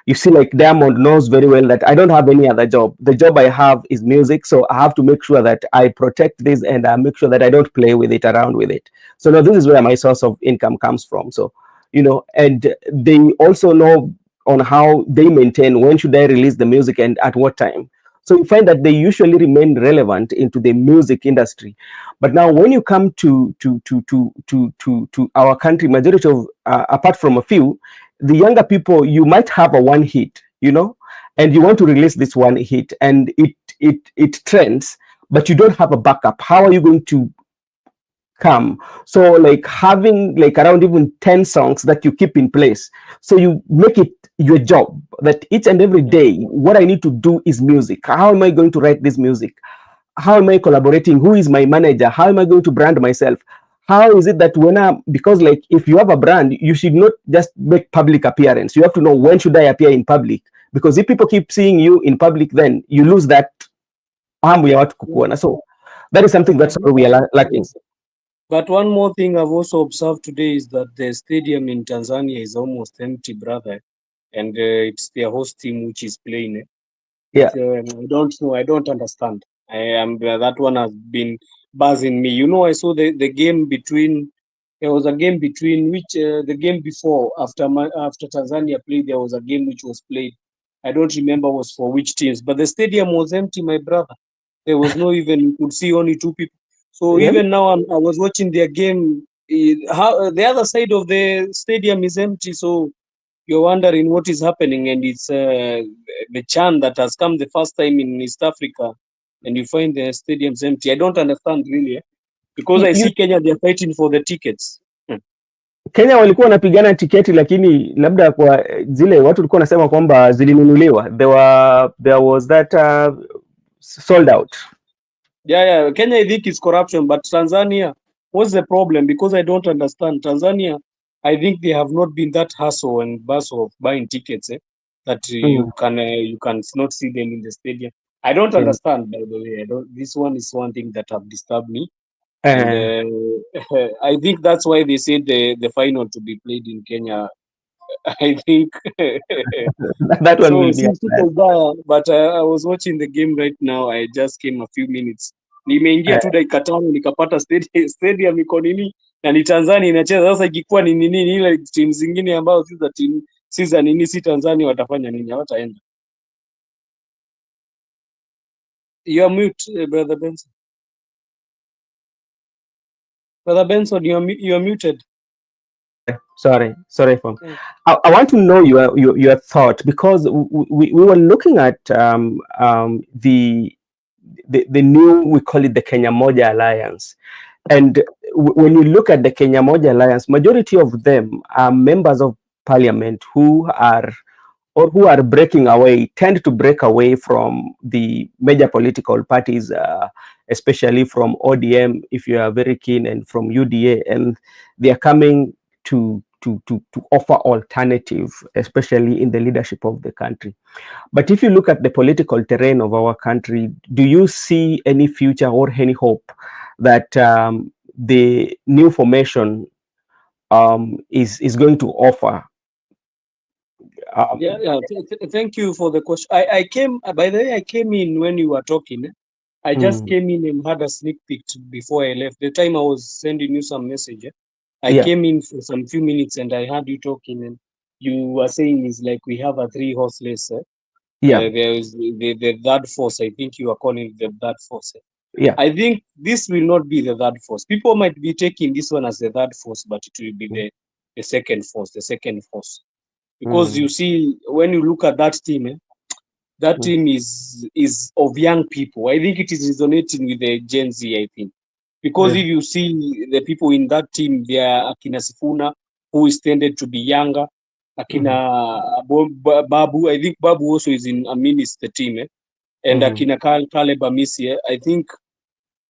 you see like Diamond knows very well that I don't have any other job. The job I have is music, so I have to make sure that I protect this and I make sure that I don't play with it, around with it. So now this is where my source of income comes from. So you know, and they also know on how they maintain when should I release the music and at what time. So you find that they usually remain relevant into the music industry. But now when you come to our country, majority of apart from a few, the younger people, you might have a one hit, you know, and you want to release this one hit and it trends, but you don't have a backup. How are you going to come? So like having like around even 10 songs that you keep in place, so you make it your job that each and every day what I need to do is music. How am I going to write this music? How am I collaborating? Who is my manager? How am I going to brand myself? How is it that when I'm, because like if you have a brand, you should not just make public appearance. You have to know when should I appear in public, because if people keep seeing you in public, then you lose that hamu ya watu kukuona. So that is something that's where we are lacking. But one more thing I've also observed today is that the stadium in Tanzania is almost empty, brother, and it's their host team which is playing. Yeah. I don't know. I don't understand. I am that one has been buzzing me. You know, I saw the game between. There was a game between which the game before after Tanzania played. There was a game which was played. I don't remember was for which teams, but the stadium was empty, my brother. There was no even, you could see only two people. So Yeah. even now I was watching their game. How the other side of the stadium is empty. So you're wondering what is happening, and it's the Chan that has come the first time in East Africa, and you find the stadiums empty. I don't understand really, because I see Kenya, they're fighting for the tickets. Kenya walikuwa wanapigana tiketi, lakini labda kwa zile watu walikuwa wanasema kwamba zilinunuliwa. There was that sold out. Yeah. Kenya, I think is corruption, but Tanzania, what's the problem? Because I don't understand. Tanzania, I think they have not been that hustle and bustle of buying tickets, that you can not see them in the stadium. I don't understand, by the way. This one is one thing that have disturbed me. And I think that's why they said the final to be played in Kenya. I think that one so. will be Since people there, but I was watching the game right now. I just came a few minutes. Nimeingia tu dakika tano nikapata stadium iko nini na ni Tanzania inacheza. Sasa ikikuwa ni nini ile timu zingine ambao si za nini, si Tanzania, watafanya nini? Hawataenda. You are mute, brother Benson. Brother Benson, you are muted. Sorry for. I want to know your thought, because we were looking at the new, we call it the Kenya Moja Alliance, and when you look at the Kenya Moja Alliance, majority of them are members of parliament who are breaking away, tend to break away from the major political parties, especially from ODM, if you are very keen, and from UDA, and they are coming to offer alternative, especially in the leadership of the country. But if you look at the political terrain of our country, do you see any future or any hope that the new formation is going to offer? Thank you for the question. I came, by the way, I came in when you were talking. I just came in and had a sneak peek before I left. The time I was sending you some message, I came in for some few minutes and I heard you talking, and you were saying is like we have a 3-horse race. There is the third force. I think you are calling it the third force. I think this will not be the third force. People might be taking this one as the third force, but it will be the second force. Because you see, when you look at that team, that team is of young people. I think it is resonating with the Gen Z, I think. Because if you see the people in that team, they are Akina Sifuna, who is tended to be younger. Akina Babu, I think Babu also is in Aminis, the team. and Akina Caleb Amisi.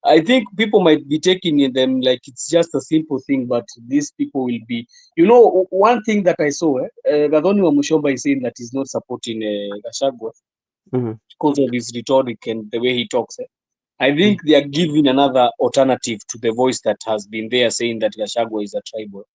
I think people might be taking them like it's just a simple thing, but these people will be. One thing that I saw, Gathoni Wamushomba is saying that he's not supporting Gachagua because of his rhetoric and the way he talks. I think they are giving another alternative to the voice that has been there saying that Gachagua is a tribal.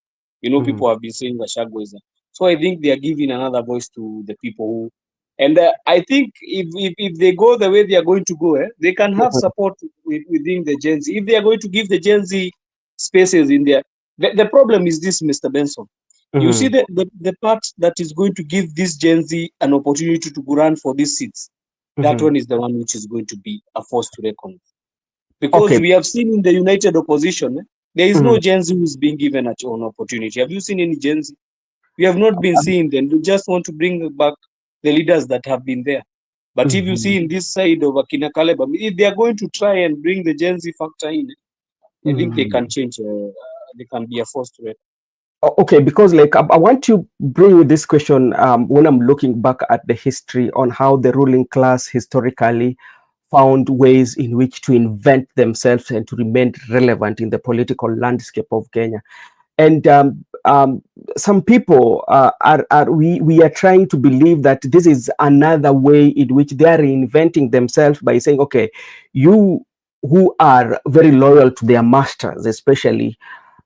People have been saying Gachagua is a. So I think they are giving another voice to the people who. And I think if they go the way they are going to go, they can have support within the Gen Z. If they are going to give the Gen Z spaces in there, the problem is this, Mr. Benson. You see the part that is going to give this Gen Z an opportunity to run for these seats. That one is the one which is going to be a force to reckon with. Because we have seen in the United Opposition, there is no Gen Z who is being given an opportunity. Have you seen any Gen Z? We have not been seeing them. We just want to bring back the leaders that have been there. But if you see in this side of Akina Caleb, if they are going to try and bring the Gen Z factor in, I think they can change. They can be a force to reckon. Okay, because like I want to bring you this question when I'm looking back at the history on how the ruling class historically found ways in which to invent themselves and to remain relevant in the political landscape of Kenya. And some people we are trying to believe that this is another way in which they are reinventing themselves by saying, okay, you who are very loyal to their masters, especially,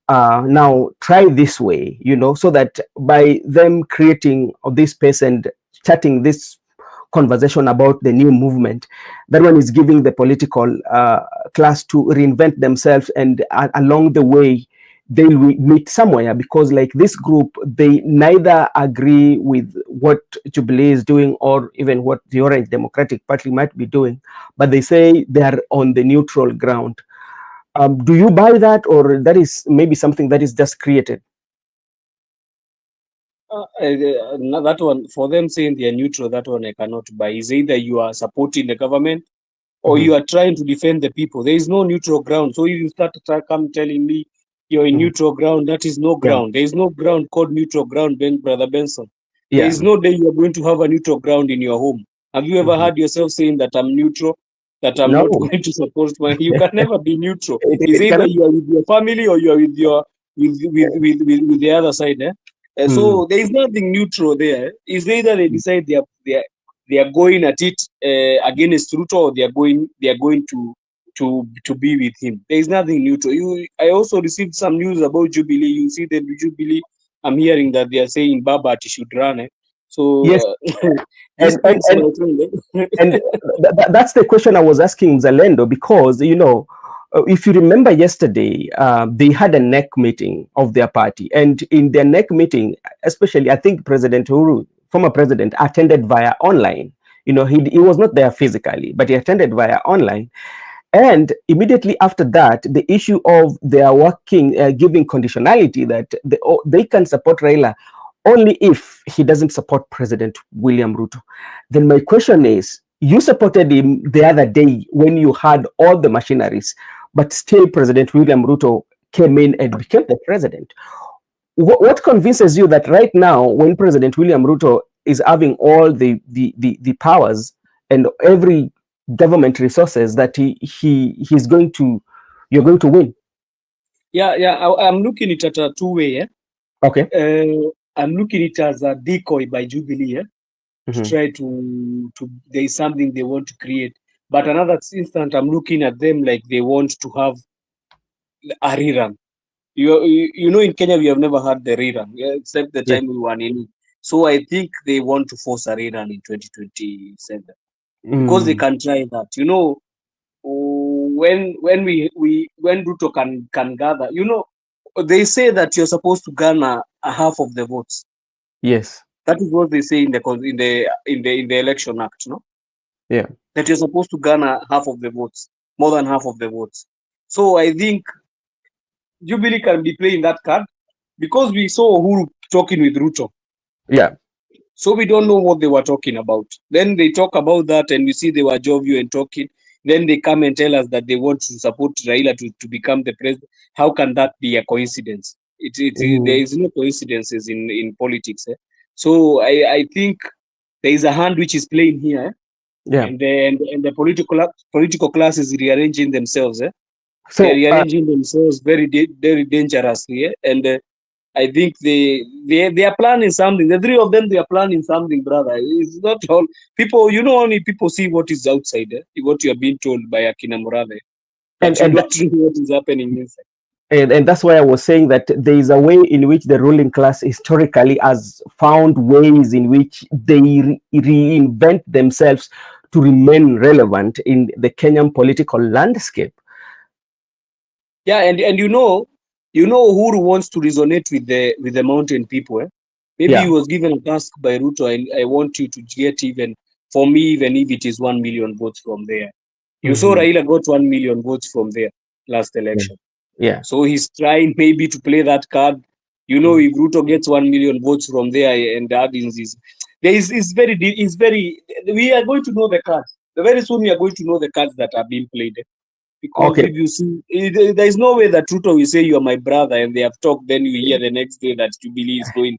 now try this way, so that by them creating this space and starting this conversation about the new movement, that one is giving the political class to reinvent themselves, and along the way they will meet somewhere, because like this group, they neither agree with what Jubilee is doing or even what the Orange Democratic Party might be doing, but they say they are on the neutral ground. Do you buy that, or that is maybe something that is just created? That one, for them saying they are neutral, that one I cannot buy. Is either you are supporting the government or you are trying to defend the people. There is no neutral ground. So if you start to come telling me you're in neutral ground, that is no ground. There is no ground called neutral ground, Brother Benson. There is no day you are going to have a neutral ground in your home. Have you ever heard yourself saying that I'm neutral? That I'm not going to support you can never be neutral. It's either you are with your family or you are with your with the other side. So there is nothing neutral there. It's either they decide they are going at it against Ruto, or they are going to be with him. There is nothing neutral. I also received some news about Jubilee. You see the Jubilee. I'm hearing that they are saying Baba should run. So yes. And that's the question I was asking Zalendo, because if you remember yesterday, they had a NEC meeting of their party, and in their NEC meeting, especially, I think President Uhuru, former president, attended via online. He was not there physically, but he attended via online. And immediately after that, the issue of their giving conditionality that they can support Raila only if he doesn't support President William Ruto. Then my question is, you supported him the other day when you had all the machineries, but still President William Ruto came in and became the president. What convinces you that right now, when President William Ruto is having all the powers and every government resources, that you're going to win? I'm looking at it a two-way. Okay. I'm looking at it as a decoy by Jubilee to try to there is something they want to create. But another instant, I'm looking at them like they want to have a rerun. In Kenya we have never had the rerun, except the time we won in. So I think they want to force a rerun in 2027 because they can try that. When Ruto can gather, they say that you're supposed to garner a half of the votes. Yes, that is what they say in the election act, no? Yeah, that you're supposed to garner half of the votes, more than half of the votes. So I think Jubilee can be playing that card because we saw Uhuru talking with Ruto. Yeah. So we don't know what they were talking about. Then they talk about that, and we see they were jovial and talking. Then they come and tell us that they want to support Raila to become the president. How can that be a coincidence? There is no coincidences in politics. So I think there is a hand which is playing here. Yeah. and the political class is rearranging themselves. So They're rearranging themselves very dangerously, and I think they are planning something. The three of them, they are planning something, brother. It's not all people. Only people see what is outside, what you are being told by Akina Murade, but you and don't know what is happening inside. and that's why I was saying that there is a way in which the ruling class historically has found ways in which they reinvent themselves to remain relevant in the Kenyan political landscape. Yeah, and Uhuru wants to resonate with the mountain people. Maybe Yeah. he was given a task by Ruto. I want you to get even for me, even if it is 1 million votes from there. You saw Raila got 1 million votes from there last election. Yeah. So he's trying maybe to play that card. If Ruto gets 1 million votes from there and the others is very. We are going to know the cards. Very soon we are going to know the cards that are being played. Because Okay. if you see, there is no way that Ruto will say you are my brother and they have talked, then you hear the next day that Jubilee is going.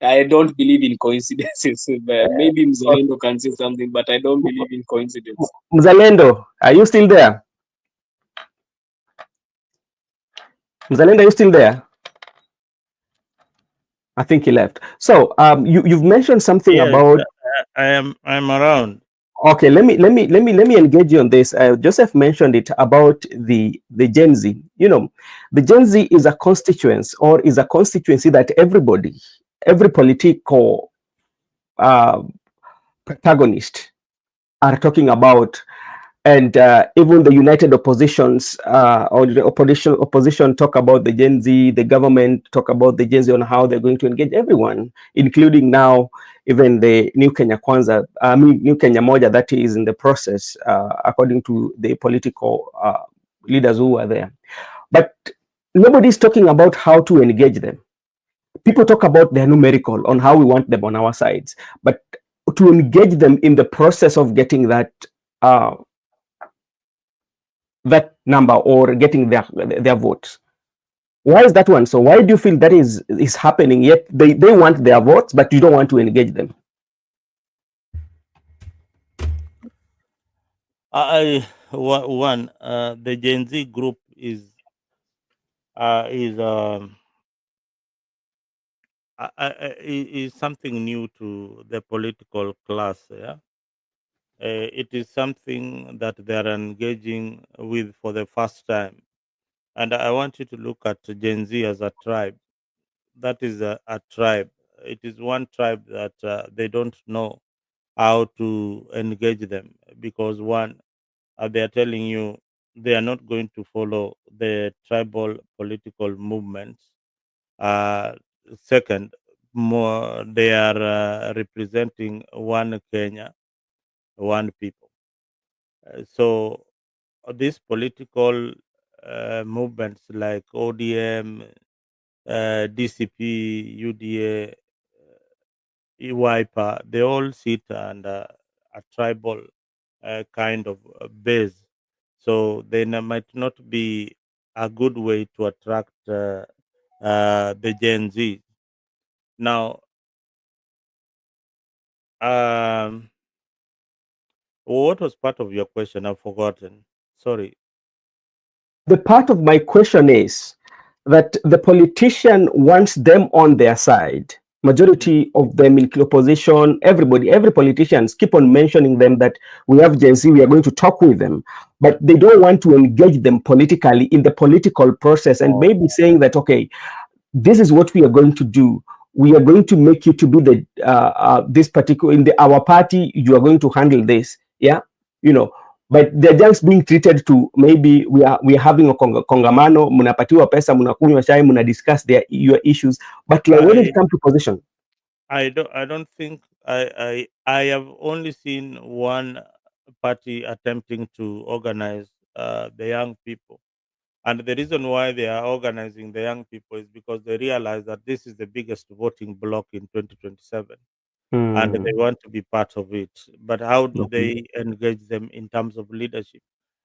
I don't believe in coincidences. Maybe Mzalendo can say something, but I don't believe in coincidence. Mzalendo, are you still there? Mzalendo, are you still there? I think he left. So you've mentioned something Yes, about. I'm around. Okay, let me engage you on this. Joseph mentioned it about the Gen Z. The Gen Z is a constituency, or is a constituency that every political protagonist are talking about, and even the united oppositions or the opposition talk about the Gen Z. The government talk about the Gen Z on how they're going to engage everyone, including now even the New Kenya Kwanza, New Kenya Moja, that is in the process, according to the political leaders who are there. But nobody's talking about how to engage them. People talk about their numerical on how we want them on our sides, but to engage them in the process of getting that number or getting their votes. Why is that one? So why do you feel that is happening, yet they want their votes, but you don't want to engage them? The Gen Z group is something new to the political class. Yeah, it is something that they are engaging with for the first time, and I want you to look at Gen Z as a tribe. That is a tribe. It is one tribe that they don't know how to engage them, because one, they are telling you they are not going to follow the tribal political movements. Second, more they are representing one Kenya, one people. So these political movements like ODM, DCP, UDA, EYPA, they all sit under a tribal kind of base. So they might not be a good way to attract the Gen Z. Now, what was part of your question? I've forgotten. Sorry. The part of my question is that the politician wants them on their side. Majority of them in opposition, every politicians keep on mentioning them, that we have Gen Z, we are going to talk with them, but they don't want to engage them politically in the political process, and maybe saying that, okay, this is what we are going to do. We are going to make you to be the this particular our party. You are going to handle this, yeah, but they're just being treated to, maybe we are having a kongamano, munapatiwa pesa, munakunywa chai, muna discuss your issues, but like when it comes to position, I don't think I have only seen one party attempting to organize the young people. And the reason why they are organizing the young people is because they realize that this is the biggest voting bloc in 2027, and they want to be part of it. But how do they engage them in terms of leadership?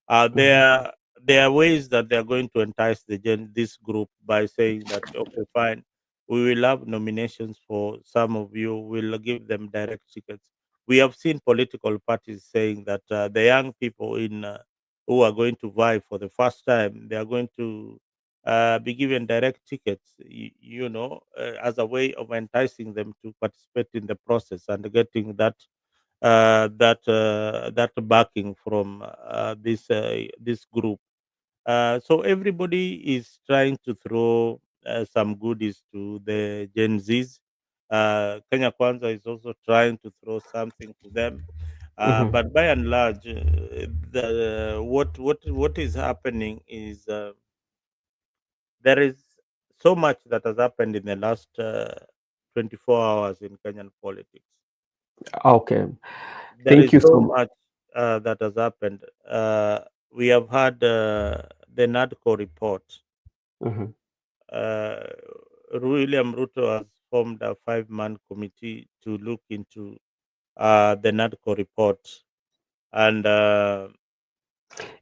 There are ways that they are going to entice this group by saying that, okay, fine, we will have nominations for some of you. We'll give them direct tickets. we have seen political parties saying that the young people who are going to vie for the first time, they are going to be given direct tickets, as a way of enticing them to participate in the process and getting that backing from this group. So everybody is trying to throw some goodies to the Gen Zs. Kenya Kwanza is also trying to throw something to them. But by and large, what is happening is there is so much that has happened in the last 24 hours in Kenyan politics. Okay. There Thank is you so so much. much that has happened. We have had the NADCO report. Mhm. uh, William Ruto has formed a 5-man committee to look into the NADCO report. And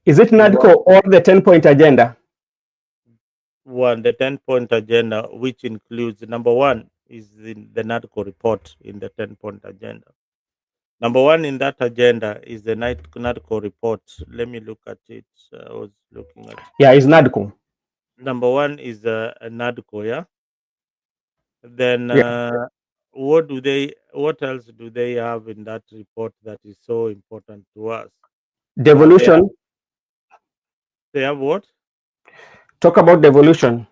Is it NADCO or the 10-point agenda? the 10-point agenda, which includes number one, is in the NADCO report in the 10-point agenda. Number one in that agenda is the NADCO report. Let me look at it. I was looking at Yeah, it's NADCO. number one is a NADCO, yeah. Then Yeah. what else do they have in that report that is so important to us? Devolution. They have what? Talk about devolution.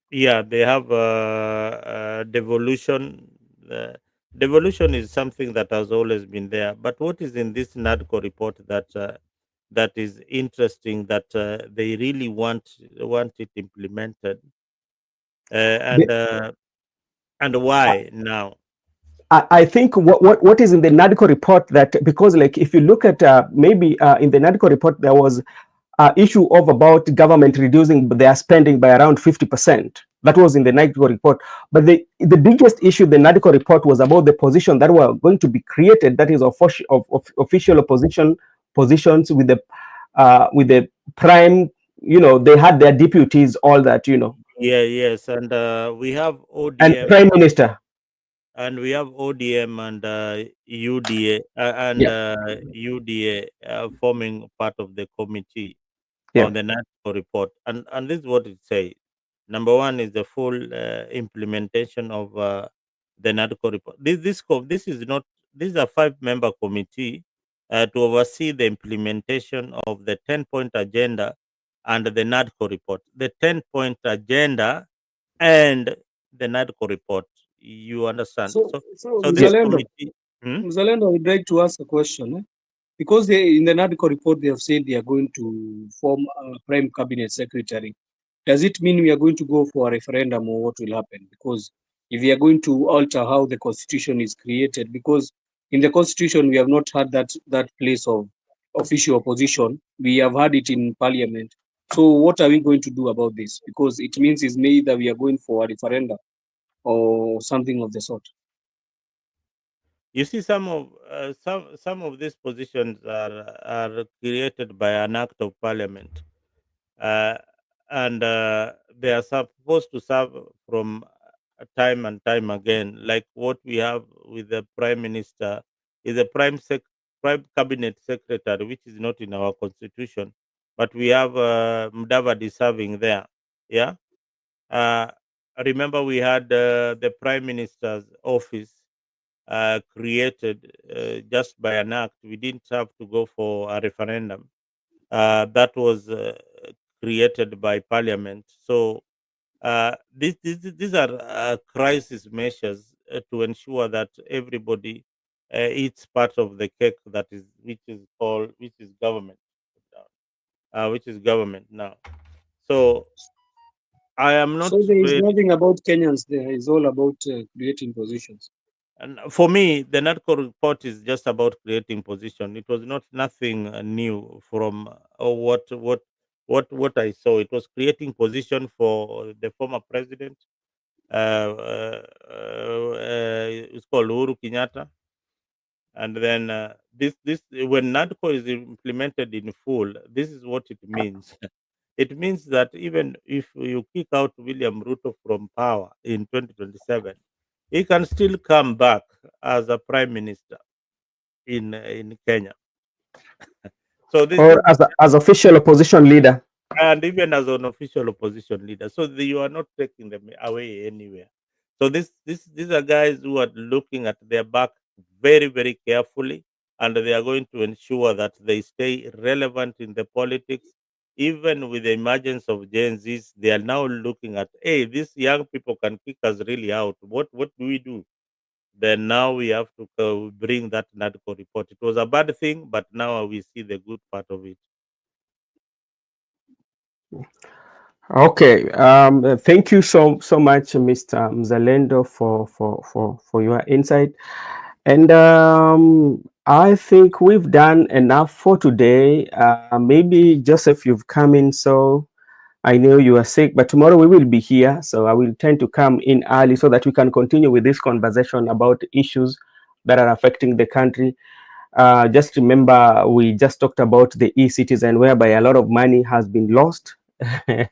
Yeah, they have devolution. Devolution is something that has always been there, but what is in this NADCO report that is interesting, that they really want it implemented, The- and why now? I think what is in the NADCO report, that because like if you look at maybe in the NADCO report there was issue of about government reducing their spending by around 50%. That was in the NADCO report. But the biggest issue the NADCO report was about the position that were going to be created, that is of official opposition positions with the prime, they had their deputies, all that, Yes, and we have and ODM, prime minister. and we have ODM and Yeah, UDA forming part of the committee yeah. on the NATCO report. And this is what it says. Number one is the full implementation of the NATCO report. This is not, this is a 5-member committee to oversee the implementation of the 10-point agenda and the NATCO report. The 10-point agenda and the NADCO report. You understand? So, So Yeah. this Mzalendo, committee. Hmm? Mzalendo, I would like to ask a question. Because in the NADCO report, they have said they are going to form a prime cabinet secretary. Does it mean we are going to go for a referendum, or what will happen? Because if we are going to alter how the constitution is created, because in the constitution we have not had that place of official opposition. We have had it in parliament. So what are we going to do about this? Because it means it's either we are going for a referendum or something of the sort. You see, some of these positions are created by an act of parliament, uh, and they are supposed to serve from time and time again. Like what we have with the prime minister is a prime cabinet secretary, which is not in our constitution, but we have Mudavadi serving there. Yeah. Uh, Remember, we had the prime minister's office created just by an act. We didn't have to go for a referendum. That was created by parliament. So these are crisis measures to ensure that everybody eats part of the cake that is which is government, which is government now. So I am not So there is very. nothing about Kenyans there. It's all about creating positions. And for me, the NADCO report is just about creating position. It was not nothing new from what I saw. It was creating position for the former president. It's called Uhuru Kenyatta, and then this when NADCO is implemented in full, this is what it means. It means that even if you kick out William Ruto from power in 2027, he can still come back as a prime minister. in Kenya. So this Or as official opposition leader. and even as an official opposition leader, so you are not taking them away anywhere. So these are guys who are looking at their back very, very carefully, and they are going to ensure that they stay relevant in the politics. Even with the emergence of Gen Zs, they are now looking at, hey, these young people can kick us really out. What do we do? Then now we have to bring that NADCO report. It was a bad thing, but now we see the good part of it. Okay, thank you so much, Mr. Mzalendo, for your insight. And I think we've done enough for today. Maybe Joseph, you've come in, so I know you are sick, but tomorrow we will be here. So I will tend to come in early so that we can continue with this conversation about issues that are affecting the country. Just remember, we just talked about the e-citizen, whereby a lot of money has been lost. Yeah,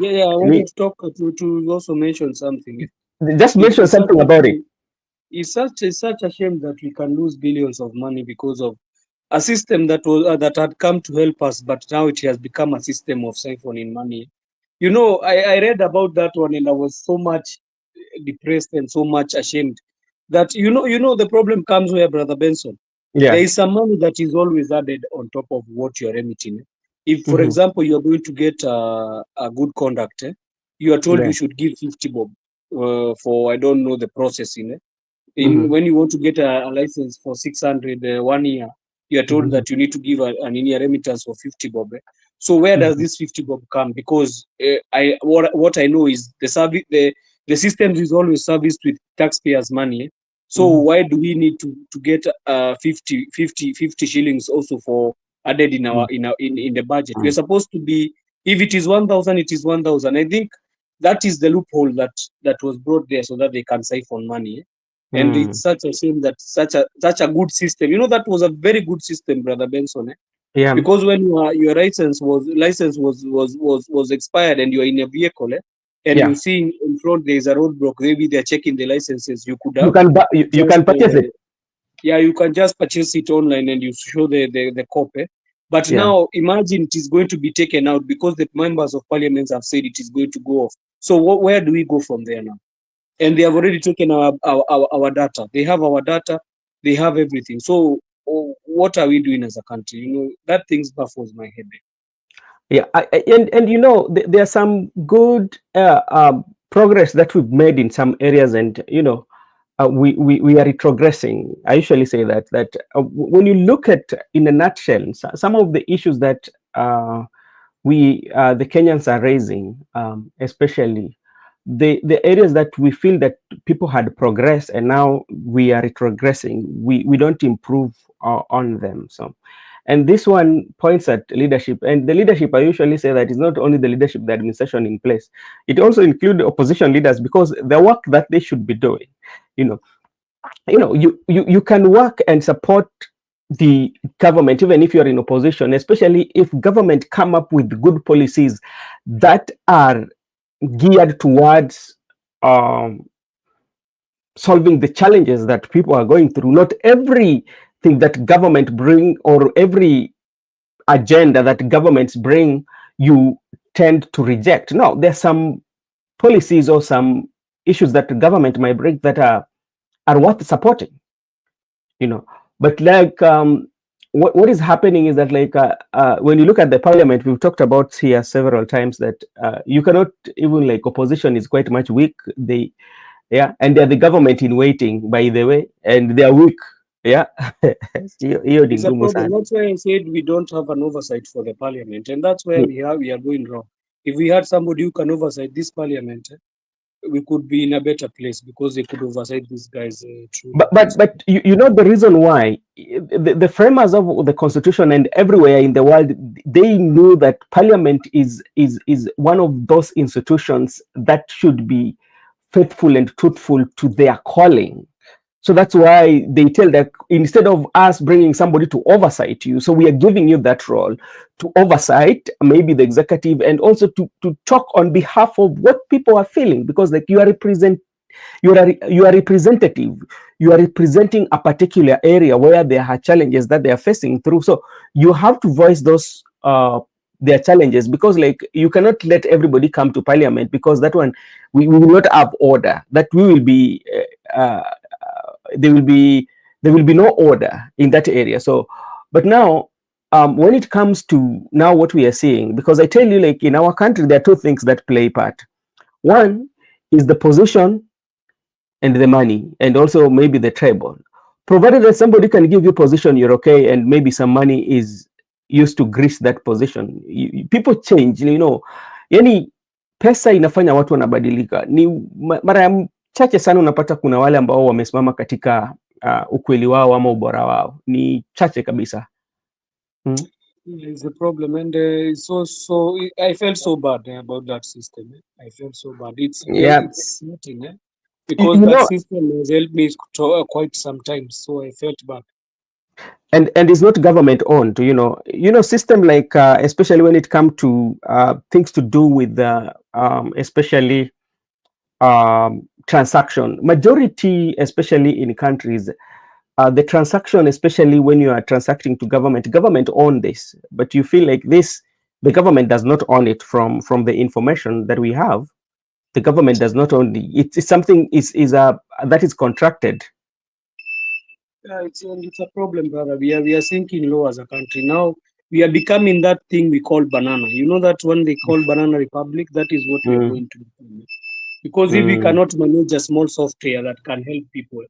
I wanted to talk to also mention something. Just mention something about it. It's such a shame that we can lose billions of money because of a system that was that had come to help us, but now it has become a system of siphoning money. You know, I read about that one and I was so much depressed and so much ashamed that you know the problem comes where, Brother Benson, Yeah. there is some money that is always added on top of what you're emitting. If, for example, you're going to get a good conduct, you are told you should give 50 bob for, I don't know the processing. When you want to get a license for 600 1 year, you are told that you need to give an in-year remittance for 50 bob. So where does this 50 bob come? Because what I know is the system is always serviced with taxpayers' money. So why do we need to get 50 shillings also for added in our in the budget? We're supposed to be, if it is 1,000, it is 1,000. I think that is the loophole that was brought there so that they can siphon money. And it's such a shame that such a good system. You know, that was a very good system, Brother Benson. Yeah. Because when your license was expired and you're in a vehicle, and you see in front there is a roadblock, maybe they're checking the licenses. You could have you can purchase it. Yeah, you can just purchase it online and you show the copy. But now imagine it is going to be taken out because the members of parliament have said it is going to go off. So where do we go from there now? And they have already taken our data. They have our data. They have everything. So what are we doing as a country? You know, that things baffles my head. Yeah, and you know, there are some good progress that we've made in some areas, and you know, we are retrogressing. I usually say that when you look at, in a nutshell, some of the issues that the Kenyans are raising, especially the areas that we feel that people had progressed and now we are retrogressing, we don't improve on them. So, and this one points at leadership, and the leadership, I usually say that is not only the leadership, the administration in place, it also includes opposition leaders, because the work that they should be doing, you can work and support the government even if you're in opposition, especially if government come up with good policies that are geared towards solving the challenges that people are going through. Not everything that government bring or every agenda that governments bring you tend to reject. No, there's some policies or some issues that the government might bring that are worth supporting, but like what is happening is that, like, when you look at the parliament, we've talked about here several times that you cannot even, like, opposition is quite much weak. And they're the government in waiting, by the way, and they're weak. It's a problem. That's why I said we don't have an oversight for the parliament, and that's where we are going wrong. If we had somebody who can oversight this parliament, we could be in a better place, because they could oversight these guys. But you know the reason why the framers of the constitution and everywhere in the world, they knew that parliament is one of those institutions that should be faithful and truthful to their calling. So that's why they tell that instead of us bringing somebody to oversight you, so we are giving you that role to oversight maybe the executive, and also to talk on behalf of what people are feeling, because, like, you are representing you are representative. You are representing a particular area where there are challenges that they are facing through. So you have to voice those their challenges, because like you cannot let everybody come to parliament, because that one we will not have order. That we will be there will be no order in that area. So, but now when it comes to now what we are seeing, because I tell you, like in our country, there are two things that play part. One is the position and the money, and also maybe the treble. Provided that somebody can give you position, you're okay, and maybe some money is used to grease that position. People change, you know. Yani pesa inafanya watu wanabadilika. Ni mara chache sana unapata kuna wale ambao wamesimama katika ukweli wao ama ubora wao. Ni chache kabisa. It's a problem, and so I felt so bad about that system. I felt so bad. It's nothing, because that system has helped me quite sometimes. So I felt bad. And it's not government owned, you know, system like especially when it comes to things to do with especially transaction. Majority, especially in countries, the transaction, especially when you are transacting to government own this, but you feel like this, the government does not own it from the information that we have. The government does not own it's something that is contracted. Yeah, it's a problem, brother. We are sinking low as a country. Now we are becoming that thing we call banana. You know that one they call banana republic? That is what we are going to become. Because if we cannot manage a small software that can help people,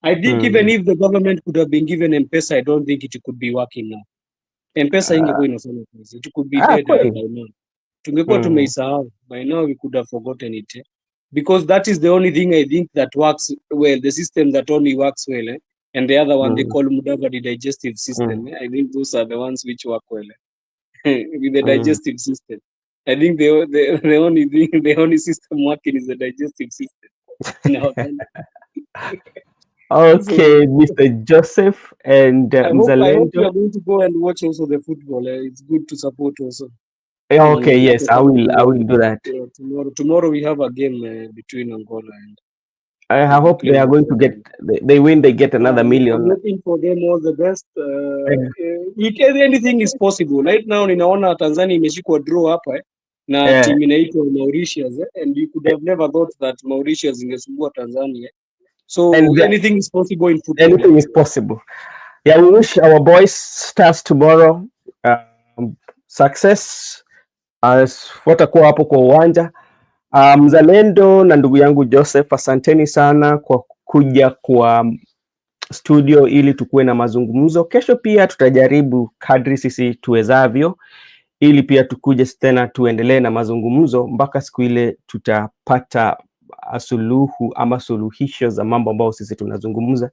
I think even if the government could have been given M-Pesa, I don't think it could be working now. M-Pesa ingekuwa inafanya kazi. It could be dead by now. Tungekuwa tumeisahau. By now we could have forgotten it. Because that is the only thing I think that works well, the system that only works well. And the other one they call Mudavadi digestive system. I think those are the ones which work well with the digestive system. I think the only thing, the only system working is the digestive system. Okay, Mr. Joseph and I hope you Mzalendo. are going to go and watch also the football. It's good to support also. Okay, yes, I will do that. Tomorrow we have a game between Angola and. I hope they are going to get. They win. They get another million. I'm looking for them all the best. Anything is possible. Right now, ninaona Tanzania imeshikwa draw hapa na team inaitwa Mauritius, and you could have never thought that Mauritius ingesumbua Tanzania. So anything is possible in football. Anything is possible. Yeah, we wish our boys Stars tomorrow success as watakuwa hapo kwa uwanja. Mzalendo na ndugu yangu Joseph, asanteni sana kwa kuja kwa studio ili tukuwe na mazungumzo. Kesho pia tutajaribu kadri sisi tuwezavyo ili pia tukuje tena tuendelee na mazungumzo mpaka siku ile tutapata suluhu ama suluhisho za mambo ambayo sisi tunazungumza.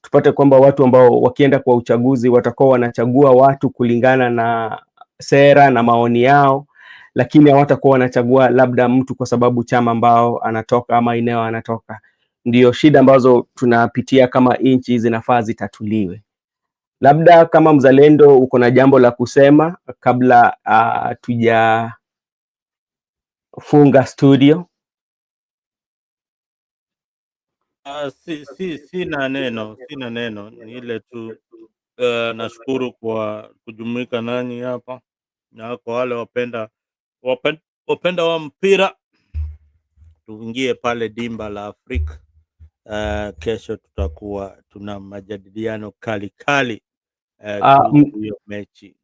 Tupate kwamba watu ambao wakienda kwa uchaguzi watakuwa wanachagua watu kulingana na sera na maoni yao, lakini hawatakuwa wanachagua labda mtu kwa sababu chama ambao anatoka ama eneo anatoka. Ndio shida ambazo tunapitia kama nchi zinafaa zitatuliwe. Labda kama Mzalendo uko na jambo la kusema kabla tujafunga studio. Sina neno, ni ile tu nashukuru kwa kujumuika nanyi hapa, na kwa wale wapenda wa mpira tuingie pale dimba la Afrika. Kesho tutakuwa tuna majadiliano kali hiyo mechi.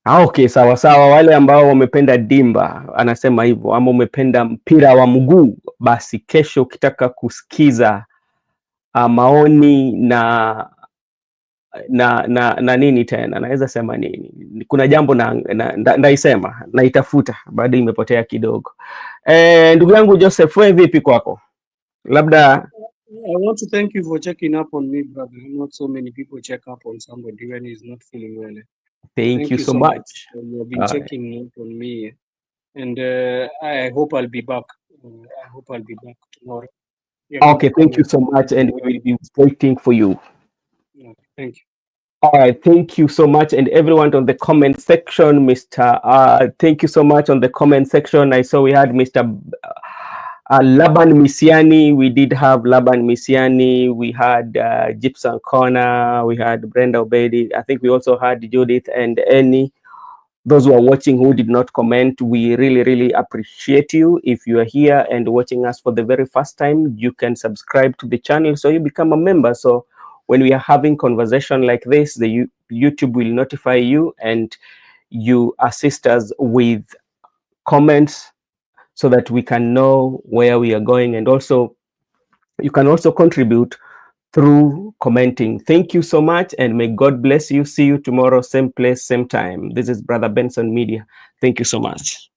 Okay, sawa. Wale ambao wamependa dimba, anasema hivyo, ama umependa mpira wa mguu, basi kesho ukitaka kusikiza maoni na nini tena, naweza sema nini, kuna jambo ndaisema na itafuta baada imepotea kidogo. Ndugu yangu Joseph, wewe vipi kwako? Labda I want to thank you for checking up on me, brother. Not so many people check up on somebody when he's not feeling well. Thank you so much. You have been checking up on me, and I hope I'll be back. I hope I'll be back tomorrow. Okay, thank you so much, and we will be waiting for you. Okay, thank you. All right, thank you so much, and everyone on the comment section, thank you so much on the comment section. I saw we had Mr. Laban Misiani, we did have Laban Misiani, we had Gibson Connor, we had Brenda Obedi, I think we also had Judith and Annie. Those who are watching who did not comment, we really, really appreciate you. If you are here and watching us for the very first time, you can subscribe to the channel so you become a member. So when we are having conversation like this, the YouTube will notify you and you assist us with comments so that we can know where we are going. And also, you can also contribute through commenting. Thank you so much, and may God bless you. See you tomorrow, same place, same time. This is Brother Benson Media. Thank you so much.